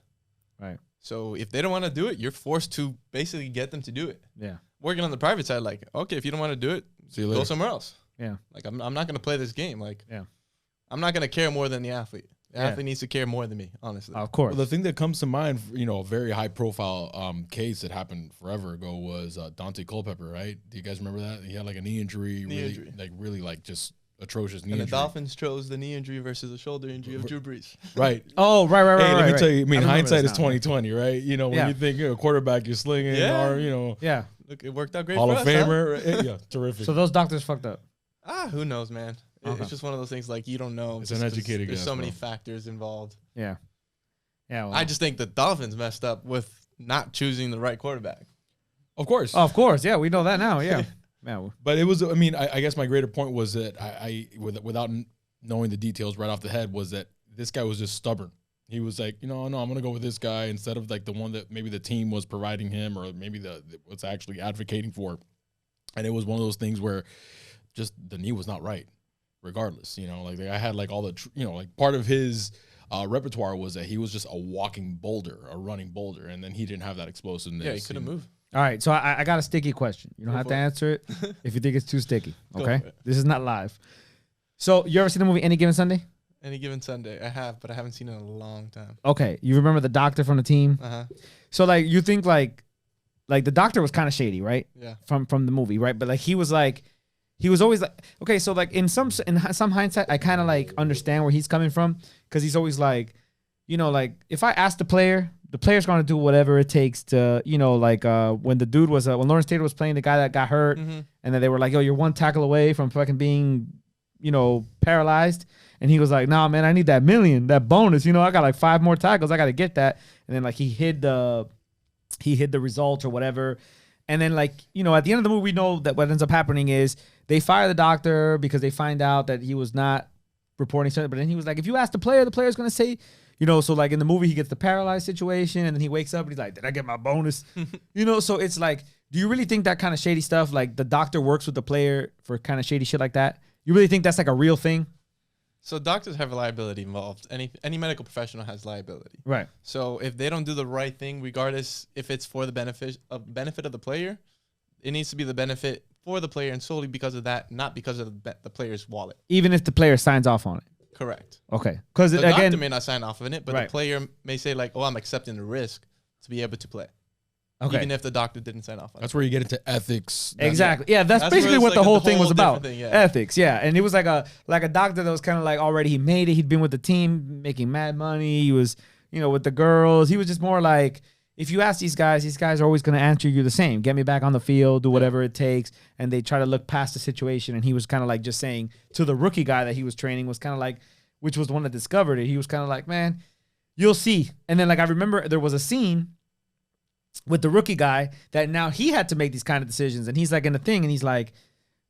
Right. So if they don't want to do it, you're forced to basically get them to do it. Yeah. Working on the private side, like, okay, if you don't want to do it, see you later. Go somewhere else. Yeah. Like I'm not going to play this game. Like, yeah. I'm not going to care more than the athlete. The athlete needs to care more than me, honestly. Of course. Well, the thing that comes to mind, a very high profile case that happened forever ago was Dante Culpepper, right? Do you guys remember that? He had like a knee injury, really just atrocious knee injury. And the Dolphins chose the knee injury versus the shoulder injury of Drew Brees. Right. Oh, right. Hey, let me right. tell you, I mean, hindsight is now, 20/20, right? When you think you're a quarterback, you're slinging, or yeah. Look, it worked out great Hall for of us, Famer. Yeah, terrific. So those doctors fucked up. Who knows, man? It's just one of those things like you don't know. It's an educated There's guess, so many bro. factors involved. Yeah. Yeah. Well, I just think the Dolphins messed up with not choosing the right quarterback. Of course. Of course. Yeah, we know that now. Yeah. Yeah. But it was, I mean, I guess my greater point was that I without knowing the details right off the head, was that this guy was just stubborn. He was like, no, I'm going to go with this guy instead of like the one that maybe the team was providing him, or maybe what's actually advocating for. And it was one of those things where just the knee was not right, regardless. Like I had like all the, like part of his repertoire was that he was just a walking boulder, a running boulder, and then he didn't have that explosiveness. Yeah, he couldn't move. All right, so I got a sticky question. You don't have to answer it if you think it's too sticky. Okay, this is not live. So you ever seen the movie Any Given Sunday? Any Given Sunday, I have, but I haven't seen it in a long time. Okay, you remember the doctor from the team? So like you think like the doctor was kind of shady, right? Yeah. From the movie, right? But like he was always like, okay, so like in some hindsight, I kind of like understand where he's coming from, because he's always like, like if I ask the player's gonna do whatever it takes to, when the dude was when Lawrence Taylor was playing the guy that got hurt, and then they were like, yo, you're one tackle away from fucking being, paralyzed, and he was like, nah, man, I need that million, that bonus, I got like 5 more tackles, I gotta get that, and then like he hid the results or whatever. And then, like, at the end of the movie, we know that what ends up happening is they fire the doctor because they find out that he was not reporting something. But then he was like, if you ask the player's going to say, so like in the movie, he gets the paralyzed situation, and then he wakes up and he's like, did I get my bonus? So it's like, do you really think that kind of shady stuff, like the doctor works with the player for kind of shady shit like that? You really think that's like a real thing? So doctors have liability involved. Any medical professional has liability. Right. So if they don't do the right thing, regardless if it's for the benefit of the player, it needs to be the benefit for the player, and solely because of that, not because of the player's wallet. Even if the player signs off on it. Correct. Okay. Because the again, doctor may not sign off on it, but the player may say like, "Oh, I'm accepting the risk to be able to play." Okay. even if the doctor didn't sign off on That's it. where you get into ethics. That's- Exactly. Yeah, that's That's basically where what it's the like whole a thing was whole about. different thing, yeah. Ethics, yeah. And it was like a doctor that was kind of like already he made it. He'd been with the team, making mad money. He was, with the girls. He was just more like, if you ask these guys are always going to answer you the same. Get me back on the field, do whatever it takes. And they try to look past the situation. And he was kind of like just saying to the rookie guy that he was training was kind of like, which was the one that discovered it. He was kind of like, man, you'll see. And then like, I remember there was a scene with the rookie guy that now he had to make these kind of decisions. And he's like in the thing and he's like,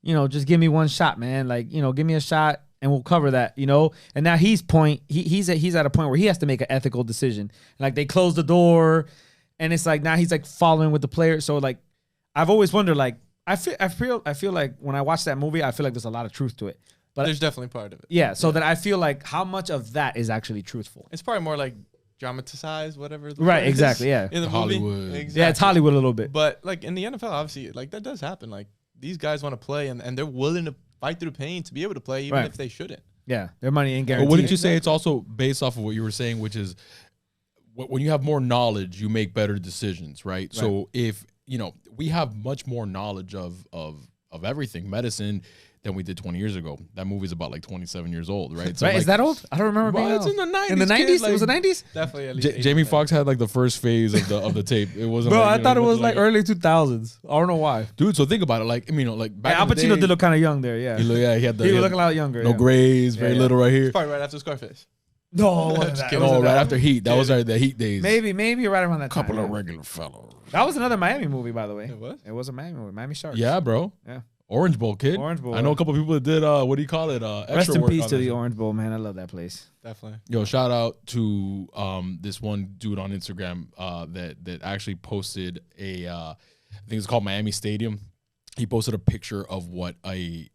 just give me one shot, man. Like, give me a shot and we'll cover that, And now he's at a point where he has to make an ethical decision. Like they close the door and it's like now he's like following with the player. So like I've always wondered, like I feel like when I watch that movie, I feel like there's a lot of truth to it. But There's definitely part of it. yeah, so that I feel like how much of that is actually truthful. It's probably more like dramatized, whatever. the Right, word is exactly, yeah. In the Hollywood. movie. Exactly. Yeah, it's Hollywood a little bit. But like in the NFL, obviously, like that does happen. Like these guys want to play and they're willing to fight through pain to be able to play, even Right. if they shouldn't. Yeah, their money ain't But guaranteed. wouldn't you say it's also based off of what you were saying, which is when you have more knowledge, you make better decisions, right? So if, we have much more knowledge of everything, medicine, than we did 20 years ago. That movie's about like 27 years old, right? So Right, like, is that old? I don't remember being Well, it's old. in the 90s. In the 90s? kid, It was the like, 90s? Definitely at least Jamie 8 Foxx had like the first phase of the tape. It wasn't Bro, like, I thought it was much like early 2000s. I don't know why. Dude, so think about it. Like, like back Yeah, Al in the Pacino day, did look kind of young there, yeah. he had the He he was had looking a lot younger. no yeah. grays, very Yeah. little right here. Probably right after Scarface. No, it wasn't that. It Oh, wasn't right that. after Heat. That was the Heat days. Maybe right around that Couple time. of yeah. regular fellows. That was another Miami movie, by the way. It was? It was a Miami movie. Miami Sharks. Yeah, bro. Yeah. Orange Bowl, kid. Orange Bowl, I know yeah. a couple people that did, what do you call it? Extra Rest in work peace on to that the shit. Orange Bowl, man. I love that place. Definitely. Yo, shout out to this one dude on Instagram that actually posted I think it's called Miami Stadium. He posted a picture of what a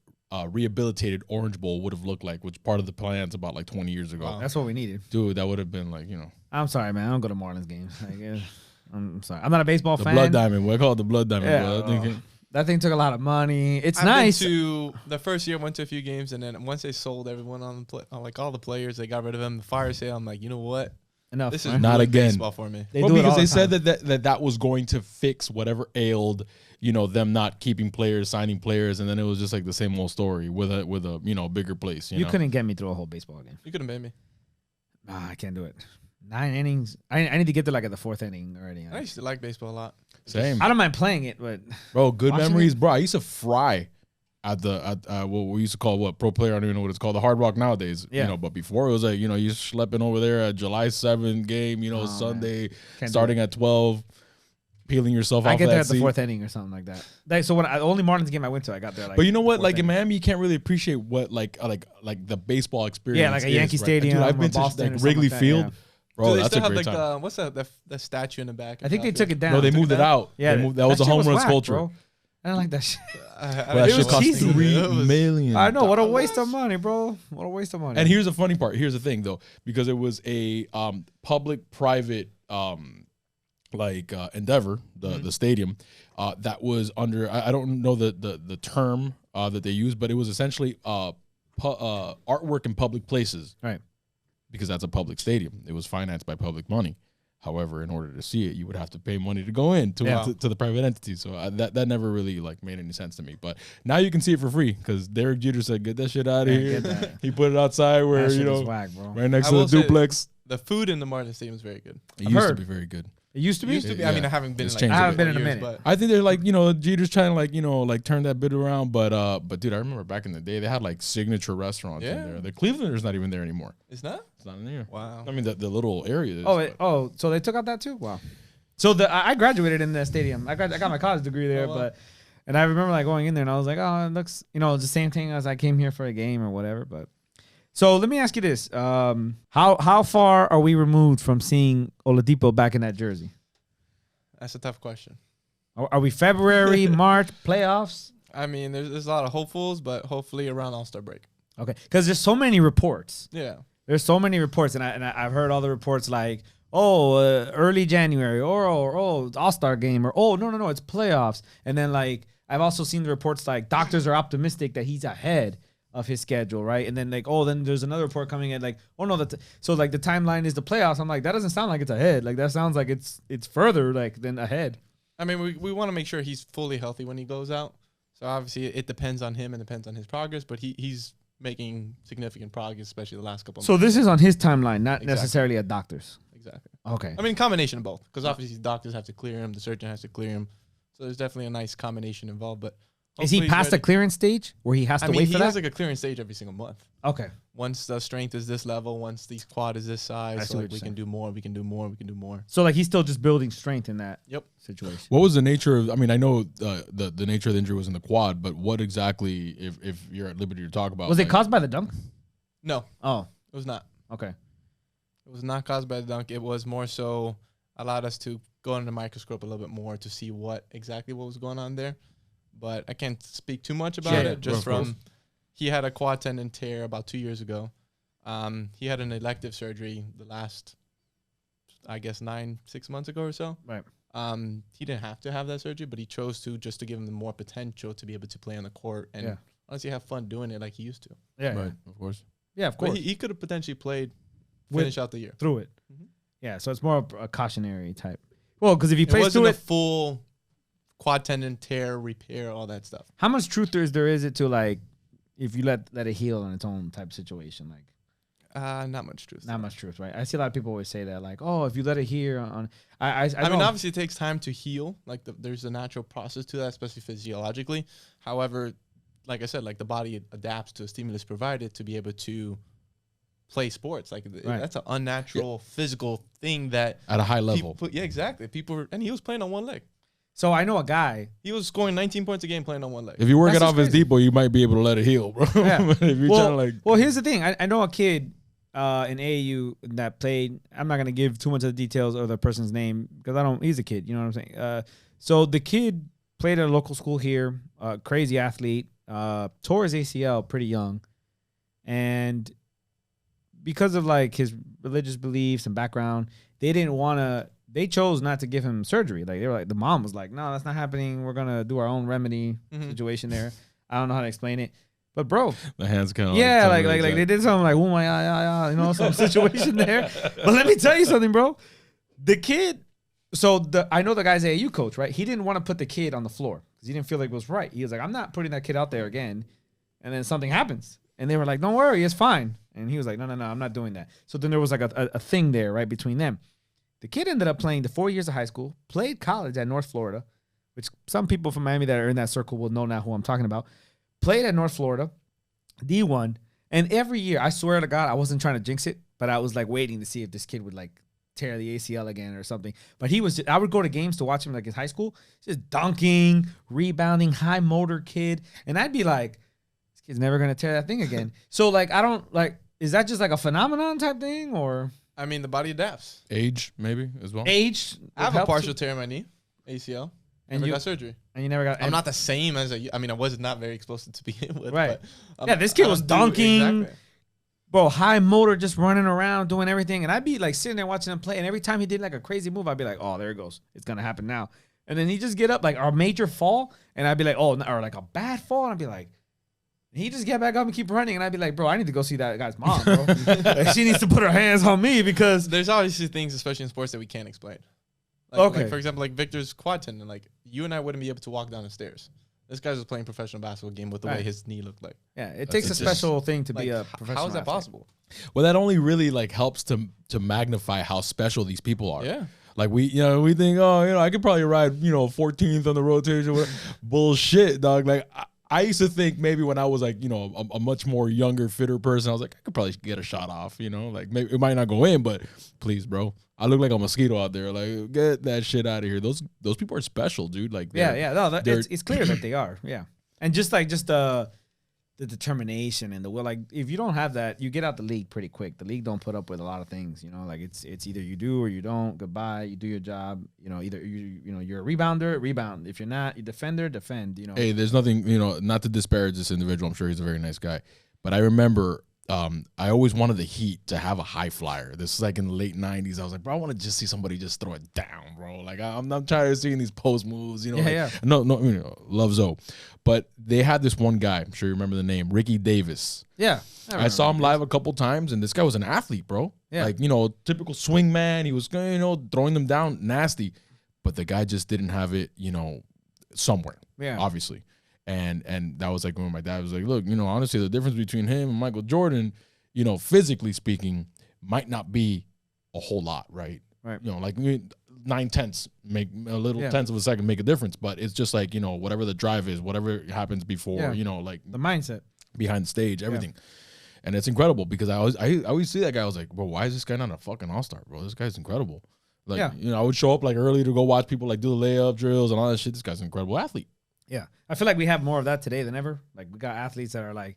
rehabilitated Orange Bowl would have looked like, which part of the plans about like 20 years ago. Wow. That's what we needed. Dude, that would have been like, I'm sorry, man. I don't go to Marlins games. Like, I'm sorry. I'm not a baseball the fan. Blood Diamond. We call it the Blood Diamond. Yeah, bro. I think that thing took a lot of money. It's I've nice. been to the first year, went to a few games, and then once they sold everyone on like all the players, they got rid of them. The fire sale. I'm like, you know what? Enough. This is man. Not really again. baseball for me. They well, do it because all they the said time. that was going to fix whatever ailed, them not keeping players, signing players, and then it was just like the same old story with a bigger place. You know? couldn't get me through a whole baseball game. You couldn't pay me. I can't do it. 9 innings. I need to get to like at the 4th inning already. I used to like baseball a lot. Same. I don't mind playing it, but Bro, good Watching memories, it? bro. I used to fry at what we used to call pro player. I don't even know what it's called. The Hard Rock nowadays. Yeah. But before it was like, you're schlepping over there at July 7th game, Sunday, Can't do starting at 12, peeling yourself I off get that there at the seat. 4th inning or something like that. Like, so when the only Marlins game I went to, I got there like. But you know what? 4th Like in inning. Miami, you can't really appreciate what like the baseball experience. Yeah, like a is, Yankee right? Stadium Dude, I've or been to Boston or like something Wrigley like that, Field. yeah. Bro, Do they that's still a have great like time. what's the statue in the back? I think they took it down. No, they Took it moved it down? out. Yeah, That was a shit home run whack, sculpture. bro. I don't like that shit. Bro, that It shit was cost cheesy. $3 million. I know. What a waste of money, bro. What a waste of money. And here's the funny part. Here's the thing, though, because it was a public-private endeavor, the stadium, that was under. I don't know the term that they used, but it was essentially artwork in public places, right. because that's a public stadium. It was financed by public money. However, in order to see it, you would have to pay money to go in to the private entity. So that never really made any sense to me. But now you can see it for free because Derek Jeter said, "Get that shit out of here." get that. He put it outside where That shit is whack, bro. right next I to the will say duplex. The food in the Marlins Stadium is very good. It I've used to heard. be very good. It used to be. Used to be. Yeah. I mean, I haven't been. It's In changed like a I haven't been in a years, minute. but I think they're Jeter's trying to turn that bit around, but dude, I remember back in the day they had signature restaurants in Yeah. there. The Clevelander's not even there anymore. it's not. It's not in there. Wow. I mean the little area. Is, So they took out that too? Wow. So I graduated in the stadium. I got my college degree there, Oh, wow. and I remember going in there and I was like, oh, it looks, it's the same thing as I came here for a game or whatever. But so let me ask you this: how far are we removed from seeing Oladipo back in that jersey? That's a tough question. Are we February, March, playoffs? I mean, there's a lot of hopefuls, but hopefully around All-Star break. Okay, because there's so many reports. Yeah. There's so many reports, and I've heard all the reports like, early January, or All-Star game, or no, it's playoffs. And then I've also seen the reports doctors are optimistic that he's ahead of his schedule, right? And then then there's another report coming in the timeline is the playoffs. I'm like, that doesn't sound like it's ahead. That sounds like it's further than ahead. I mean, we want to make sure he's fully healthy when he goes out. So obviously it depends on him and depends on his progress, but he's making significant progress, especially the last couple of So months. this is on his timeline, not Exactly. necessarily a doctor's. Exactly. Okay. I mean, combination of both, because obviously doctors have to clear him, the surgeon has to clear him. So there's definitely a nice combination involved. But Is he hopefully he's past the ready. clearance stage where he has to I mean, wait he for that? has like a clearance stage every single month. Okay. Once the strength is this level, once the quad is this I size, see so what like you're we saying. can do more, we can do more, we can do more. So like he's still just building strength in that Yep. situation. What was the nature of? I mean, I know the nature of the injury was in the quad, but what exactly, if you're at liberty to talk about, Was it like, caused by the dunk? No, Oh, it was not. okay. It was not caused by the dunk. It was more so allowed us to go under the microscope a little bit more to see what was going on there. But I can't speak too much about Yeah, it. Just of course. from he had a quad tendon tear about 2 years ago. He had an elective surgery the last, I guess, 6 months ago or so. Right. He didn't have to have that surgery, but he chose to just to give him the more potential to be able to play on the court and Yeah. honestly have fun doing it like he used to. Yeah. right? Of course. Yeah, of But course. he could have potentially played, With- finish out the year. Through it. Mhm. Yeah, so it's more of a cautionary type. Well, because if he It plays wasn't through a it, full quad tendon tear, repair, all that stuff. how much truth is it to like if you let it heal on its own type situation? Like Not much truth. not much truth, right? I see a lot of people always say that, like, oh, if you let it heal on. I I mean, don't- obviously, it takes time to heal. Like, there's a natural process to that, especially physiologically. However, like I said, like the body adapts to a stimulus provided to be able to play sports. Like that's an unnatural physical thing that At a high level. yeah, exactly. And he was playing on one leg. So I know a guy. He was scoring 19 points a game playing on one leg. If you work That's it off just as depot, you might be able to let it heal, bro. Yeah. But if you're trying to like, Well, here's the thing. I know a kid in AAU that played. I'm not gonna give too much of the details of the person's name because I don't. He's a kid. You know what I'm saying? So the kid played at a local school here. Crazy athlete. Tore his ACL pretty young, and because of like his religious beliefs and background, they didn't want to. They chose not to give him surgery. Like they were like, the mom was like, "No, that's not happening. We're gonna do our own remedy situation there." I don't know how to explain it, but bro, the hands kind of yeah, like they did something like, "Oh my, you know, some situation there." But let me tell you something, bro. The kid. So I know the guy's AAU coach, right? He didn't want to put the kid on the floor because he didn't feel like it was right. He was like, "I'm not putting that kid out there again." And then something happens, and they were like, "Don't worry, it's fine." And he was like, "No, I'm not doing that." So then there was like a thing there, right, between them. The kid ended up playing the 4 years of high school, played college at North Florida, which some people from Miami that are in that circle will know now who I'm talking about. Played at North Florida, D1, and every year, I swear to God, I wasn't trying to jinx it, but I was like waiting to see if this kid would like tear the ACL again or something. But he was, I would go to games to watch him like in high school, just dunking, rebounding, high motor kid. And I'd be like, this kid's never going to tear that thing again. So like, I don't like, is that just like a phenomenon type thing or I mean, the body adapts. age maybe as well. age? I have a partial tear in my knee, ACL. And Never you got surgery. and you never got. I'm not the same as I mean, I was not very explosive to begin with. Right. But, Yeah, this kid was dunking. Exactly. Bro, high motor, just running around, doing everything. And I'd be like sitting there watching him play. And every time he did like a crazy move, I'd be like, oh, there it goes. It's going to happen now. And then he just get up like a major fall. And I'd be like, oh, or like a bad fall. And I'd be like, he just get back up and keep running. And I'd be like, bro, I need to go see that guy's mom, bro. Like, she needs to put her hands on me because. There's obviously things, especially in sports, that we can't explain. Okay. Like, for example, like Victor's quad tendon. Like, you and I wouldn't be able to walk down the stairs. This guy's just playing professional basketball game with the way Right. his knee looked like. Yeah, it takes a just- special thing to Like, be a professional. how is that athlete. possible? Well, that only really like helps to magnify how special these people are. Yeah. Like we think, oh, I could probably ride, 14th on the rotation. Whatever. Bullshit, dog. Like I used to think maybe when I was like, a much more younger, fitter person, I was like, I could probably get a shot off, like maybe it might not go in, but please, bro. I look like a mosquito out there. Like, get that shit out of here. Those people are special, dude. Like, Yeah. No, they're- it's clear that they are. Yeah. And just the determination and the will. Like, if you don't have that, you get out the league pretty quick. The league don't put up with a lot of things. Like it's either you do or you don't. Goodbye. You do your job. Either you're a rebounder, rebound. If you're not, you defender, defend. Hey, there's nothing, not to disparage this individual. I'm sure he's a very nice guy. But I remember I always wanted the Heat to have a high flyer. This is like in the late 90s. I was like, bro, I want to just see somebody just throw it down, bro. Like, I'm not tired of seeing these post moves, Yeah. No, love Zoe. But they had this one guy, I'm sure you remember the name, Ricky Davis. Yeah. I saw him live a couple times, and this guy was an athlete, bro. Yeah. Like, typical swing man. He was, throwing them down nasty. but the guy just didn't have it, somewhere. Yeah. Obviously. And that was like when my dad was like, look, honestly, the difference between him and Michael Jordan, physically speaking, might not be a whole lot, right? Right. 9/10 make a little tenths of a second make a difference, but it's just like, whatever the drive is, whatever happens before, like the mindset behind the stage, everything. And it's incredible because I always see that guy. I was like, bro, why is this guy not a fucking all-star, bro? This guy's incredible. Like, I would show up like early to go watch people like do the layup drills and all that shit. This guy's an incredible athlete. Yeah. I feel like we have more of that today than ever. Like, we got athletes that are like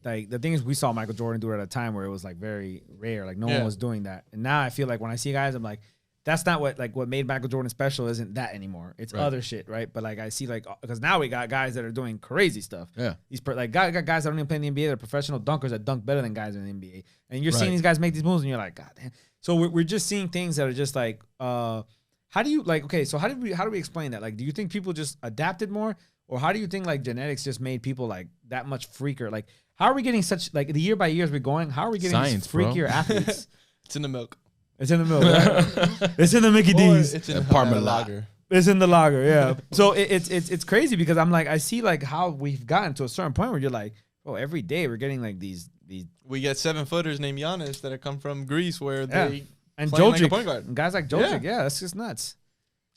the thing is, we saw Michael Jordan do it at a time where it was like very rare. Like, no one was doing that. And now I feel like when I see guys, I'm like, that's not what made Michael Jordan special. Isn't that anymore? It's other shit, right? But like, I see because now we got guys that are doing crazy stuff. Yeah, these got guys that don't even play in the NBA. They're professional dunkers that dunk better than guys in the NBA. And you're seeing these guys make these moves, and you're like, God damn. So we're just seeing things that are just like, how do you so how do we explain that? Like, do you think people just adapted more, or how do you think like genetics just made people like that much freaker? Like, how are we getting such the year by year as we're going? How are we getting these freakier athletes? It's in the milk. It's in the milk. Right? It's in the Mickey D's. It's in the lager. It's in the lager. Yeah. So it's crazy because I'm like, I see like how we've gotten to a certain point where you're like, oh, every day we're getting like these. We get 7-footers named Giannis that have come from Greece where they and playing Jokic, like a point guard. Guys like Jokic. Yeah, that's just nuts.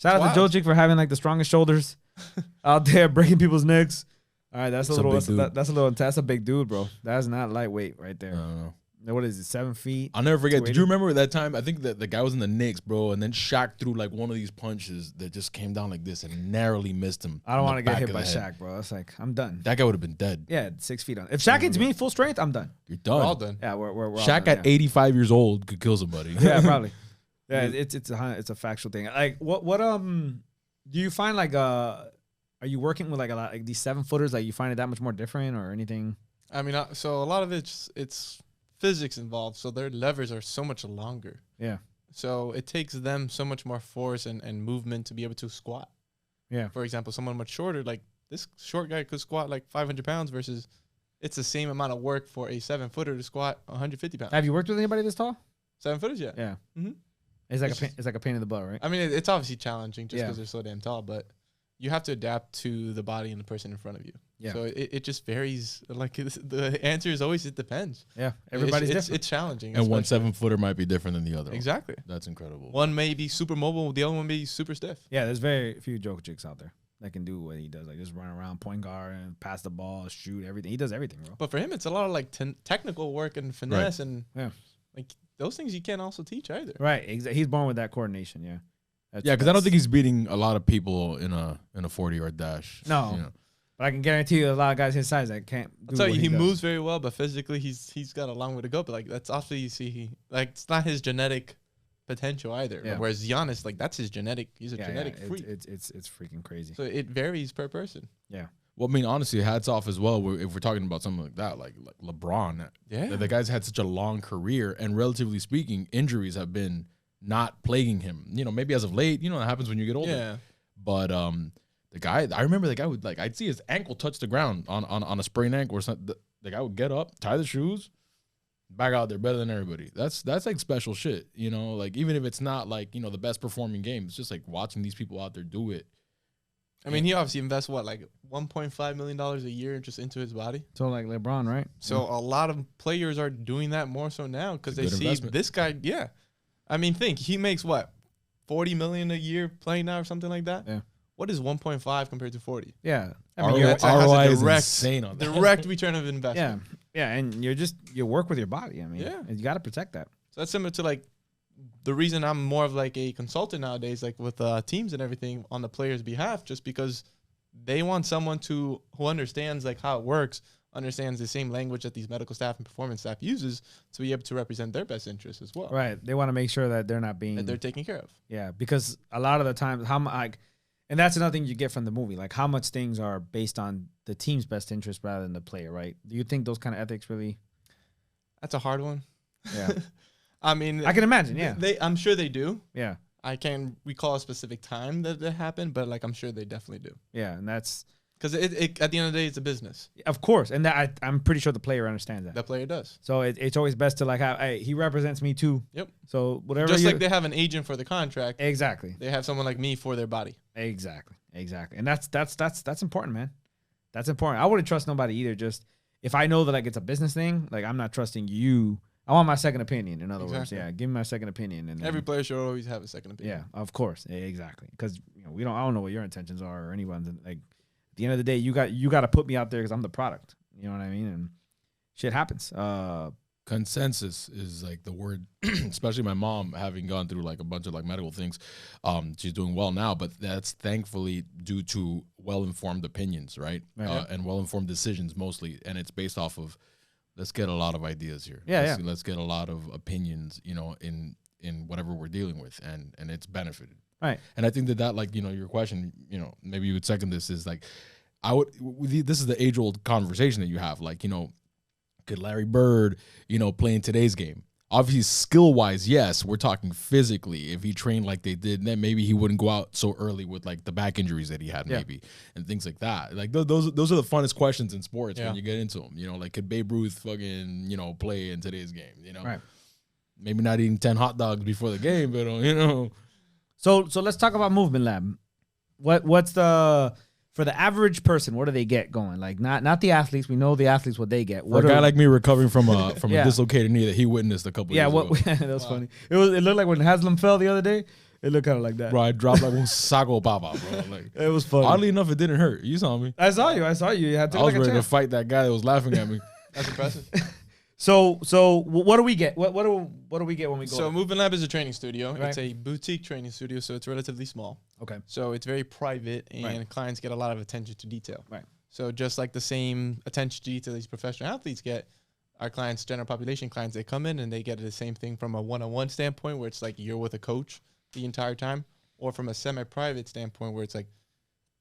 Shout out to Jokic for having like the strongest shoulders out there, breaking people's necks. All right, that's a big dude, bro. That's not lightweight right there. No. What is it, 7 feet? I'll never forget. Did you remember that time? I think that the guy was in the Knicks, bro, and then Shaq threw like one of these punches that just came down like this and narrowly missed him. I don't want to get hit by Shaq, bro. It's like, I'm done. That guy would have been dead. Yeah, 6 feet on. If Shaq hits me full strength, I'm done. You're done. We're all done. Yeah, we're Shaq at 85 years old could kill somebody. Yeah, probably. Yeah, it's a factual thing. Like, what do you find like are you working with like a lot like these 7-footers? Like, you find it that much more different or anything? I mean, so a lot of it's physics involved, so their levers are so much longer. Yeah. So it takes them so much more force and movement to be able to squat. Yeah. For example, someone much shorter, like this short guy could squat like 500 pounds versus it's the same amount of work for a 7-footer to squat 150 pounds. Have you worked with anybody this tall? 7-footers, yeah. Yeah. Mm-hmm. It's like a pain in the butt, right? I mean, it's obviously challenging just because they're so damn tall, but you have to adapt to the body and the person in front of you. Yeah. So it just varies. Like, the answer is always it depends. Yeah. Everybody's different. It's challenging. And one 7-footer might be different than the other. Exactly. That's incredible. One may be super mobile, the other one may be super stiff. Yeah, there's very few Jokic out there that can do what he does. Like, just run around, point guard, and pass the ball, shoot, everything. He does everything, bro. But for him, it's a lot of like technical work and finesse and like those things you can't also teach either. Right. He's born with that coordination. Yeah. Because I don't think he's beating a lot of people in a 40-yard dash. No. But I can guarantee you a lot of guys his size that can't do I'll tell you, he does. moves very well, but physically he's got a long way to go. But like that's also you see it's not his genetic potential either. Yeah. Whereas Giannis, like that's his genetic. He's a genetic freak. It's freaking crazy. So it varies per person. Yeah. Well, I mean, honestly, hats off as well. If we're talking about something like that, like LeBron, the guy's had such a long career, and relatively speaking, injuries have been not plaguing him. Maybe as of late, it happens when you get older. Yeah. But the guy, I remember the guy would I'd see his ankle touch the ground on a sprained ankle or something. The guy would get up, tie the shoes, back out there better than everybody. That's like special shit. Like even if it's not like the best performing game, it's just like watching these people out there do it. I mean, he obviously invests like $1.5 million a year just into his body. So like LeBron, right? So a lot of players are doing that more so now because they see this guy. Yeah, I mean, think he makes what $40 million a year playing now or something like that. Yeah. What is 1.5 compared to 40? Yeah, I mean, ROI is insane on that. Direct return of investment. Yeah, and you work with your body. I mean, you got to protect that. So that's similar to like the reason I'm more of like a consultant nowadays, like with teams and everything on the players' behalf, just because they want someone who understands like how it works, understands the same language that these medical staff and performance staff uses to be able to represent their best interests as well. Right. They want to make sure that they're not being that they're taken care of. Yeah, because a lot of the times, and that's another thing you get from the movie, like how much things are based on the team's best interest rather than the player. Right? Do you think those kind of ethics really? That's a hard one. Yeah. I mean, I can imagine. Yeah. I'm sure they do. Yeah. I can't recall a specific time that happened, but like I'm sure they definitely do. Yeah, and that's Because it at the end of the day, it's a business. Of course, and that I'm pretty sure the player understands that. That player does. So it's always best to like have. Hey, he represents me too. Yep. So whatever. Just like they have an agent for the contract. Exactly. They have someone like me for their body. Exactly. And that's important, man. That's important. I wouldn't trust nobody either. Just if I know that like it's a business thing, like I'm not trusting you. I want my second opinion. In other words, yeah, give me my second opinion. And every player should always have a second opinion. Yeah, of course, exactly. Because I don't know what your intentions are or anyone's. Like at the end of the day, you got to put me out there because I'm the product. You know what I mean? And shit happens. Consensus is like the word, especially my mom having gone through like a bunch of like medical things. She's doing well now, but that's thankfully due to well-informed opinions, right? And well-informed decisions mostly. And it's based off of, let's get a lot of ideas here. Let's get a lot of opinions, in whatever we're dealing with, and it's benefited. Right. And I think that like, your question, maybe you would second this, is like, this is the age-old conversation that you have, like, could Larry Bird, play in today's game? Obviously, skill-wise, yes. We're talking physically. If he trained like they did, then maybe he wouldn't go out so early with like the back injuries that he had, maybe, and things like that. Like those are the funnest questions in sports when you get into them. Like could Babe Ruth fucking play in today's game? Right. Maybe not eating 10 hot dogs before the game, but So let's talk about Movement Lab. What's the for the average person, what do they get going? Like not the athletes. We know the athletes what they get. For a guy like me recovering from a dislocated knee that he witnessed a couple years ago. That was funny. It looked like when Haslam fell the other day. It looked kind of like that. Bro, I dropped like one saco papa, bro. Like, it was funny. Oddly enough, it didn't hurt. You saw me. I saw you. You had to I was ready to fight that guy that was laughing at me. That's impressive. So what do we get? What do we get when we go? So Movement Lab is a training studio. Right. It's a boutique training studio, so it's relatively small. Okay. So it's very private, and clients get a lot of attention to detail. Right. So just like the same attention to detail these professional athletes get, our clients, general population clients, they come in and they get the same thing from a one-on-one standpoint, where it's like you're with a coach the entire time, or from a semi-private standpoint, where it's like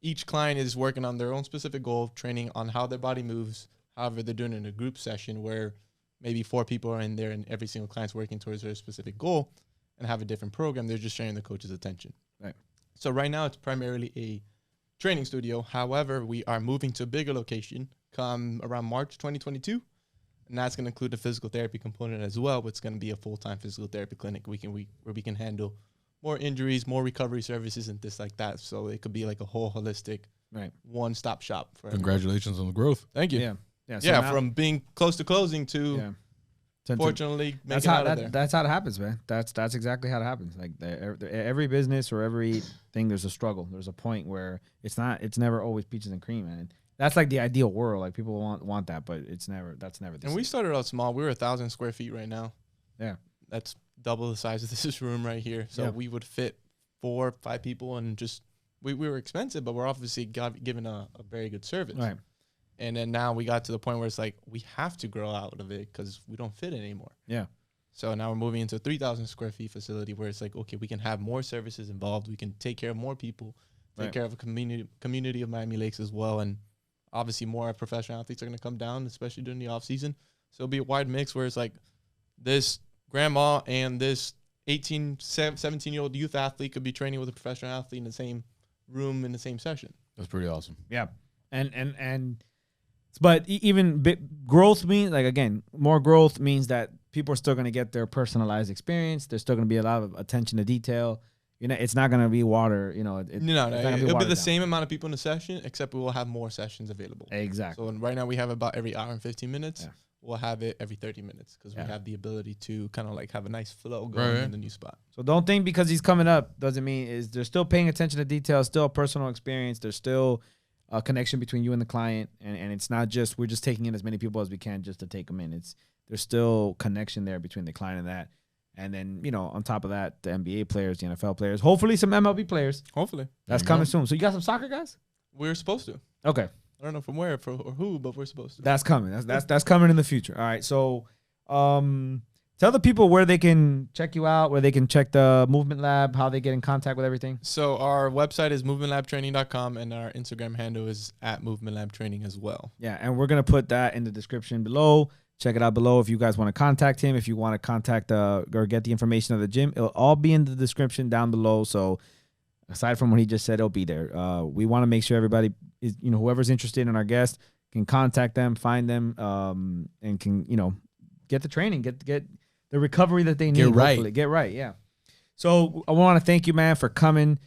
each client is working on their own specific goal, training on how their body moves. However, they're doing it in a group session where maybe 4 people are in there and every single client's working towards their specific goal and have a different program. They're just sharing the coach's attention. Right. So right now it's primarily a training studio. However, we are moving to a bigger location come around March 2022. And that's going to include the physical therapy component as well. But it's going to be a full-time physical therapy clinic where we can handle more injuries, more recovery services and things like that. So it could be like a whole holistic one-stop shop. For Congratulations on the growth. Thank you. Yeah. So from being close to closing to fortunately making it out of there. That's how it happens, man. That's exactly how it happens. Like every business or every thing, there's a struggle. There's a point where it's never always peaches and cream, man. That's like the ideal world. Like people want that, but that's never the And we started out small. We were 1,000 square feet right now. Yeah. That's double the size of this room right here. So we would fit 4 or 5 people, and just we were expensive, but we're obviously given a very good service. Right. And then now we got to the point where it's like we have to grow out of it because we don't fit anymore. Yeah. So now we're moving into a 3,000 square feet facility where it's like, okay, we can have more services involved. We can take care of more people, take care of a community of Miami Lakes as well. And obviously more professional athletes are going to come down, especially during the off season. So it'll be a wide mix where it's like this grandma and this 18, 17-year-old youth athlete could be training with a professional athlete in the same room in the same session. That's pretty awesome. Yeah. But even growth means, like, again, more growth means that people are still going to get their personalized experience. There's still going to be a lot of attention to detail. It's not going to be water. It'll be the same amount of people in the session, except we will have more sessions available. Exactly. So right now we have about every hour and 15 minutes. Yeah. We'll have it every 30 minutes because we have the ability to kind of like have a nice flow going in the new spot. So don't think because he's coming up doesn't mean they're still paying attention to detail, still a personal experience. There's still a connection between you and the client, and it's not just we're just taking in as many people as we can just to take them in. There's still connection there between the client and that. And then, on top of that, the NBA players, the NFL players, hopefully some MLB players. Hopefully. That's coming soon. So you got some soccer guys? We're supposed to. Okay. I don't know from where or who, but we're supposed to. That's coming. That's coming in the future. All right. So tell the people where they can check you out, where they can check the Movement Lab, how they get in contact with everything. So our website is movementlabtraining.com, and our Instagram handle is @movementlabtraining as well. Yeah, and we're going to put that in the description below. Check it out below if you guys want to contact him, if you want to contact or get the information of the gym. It'll all be in the description down below. So aside from what he just said, it'll be there. We want to make sure everybody is, you know, whoever's interested in our guest can contact them, find them, and can, you know, get the training, get the recovery that they need. Get right. Yeah. So I want to thank you, man, for coming,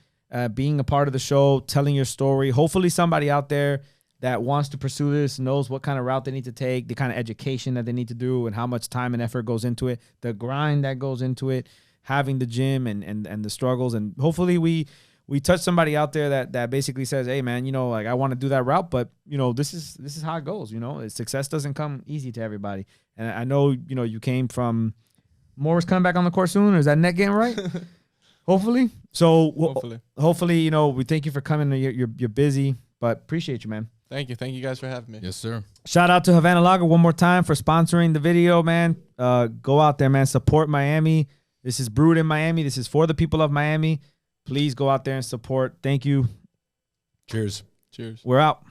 being a part of the show, telling your story. Hopefully somebody out there that wants to pursue this knows what kind of route they need to take, the kind of education that they need to do, and how much time and effort goes into it, the grind that goes into it, having the gym and the struggles. And hopefully we touch somebody out there that basically says, hey, man, you know, like, I want to do that route, but, you know, this is how it goes. You know, success doesn't come easy to everybody. And I know, you know, you came from Morris coming back on the court soon. Is that net getting right? Hopefully. So hopefully, you know, we thank you for coming. You're busy, but appreciate you, man. Thank you guys for having me. Yes, sir. Shout out to Havana Lager one more time for sponsoring the video, man. Go out there, man. Support Miami. This is brewed in Miami. This is for the people of Miami. Please go out there and support. Thank you. Cheers. Cheers. We're out.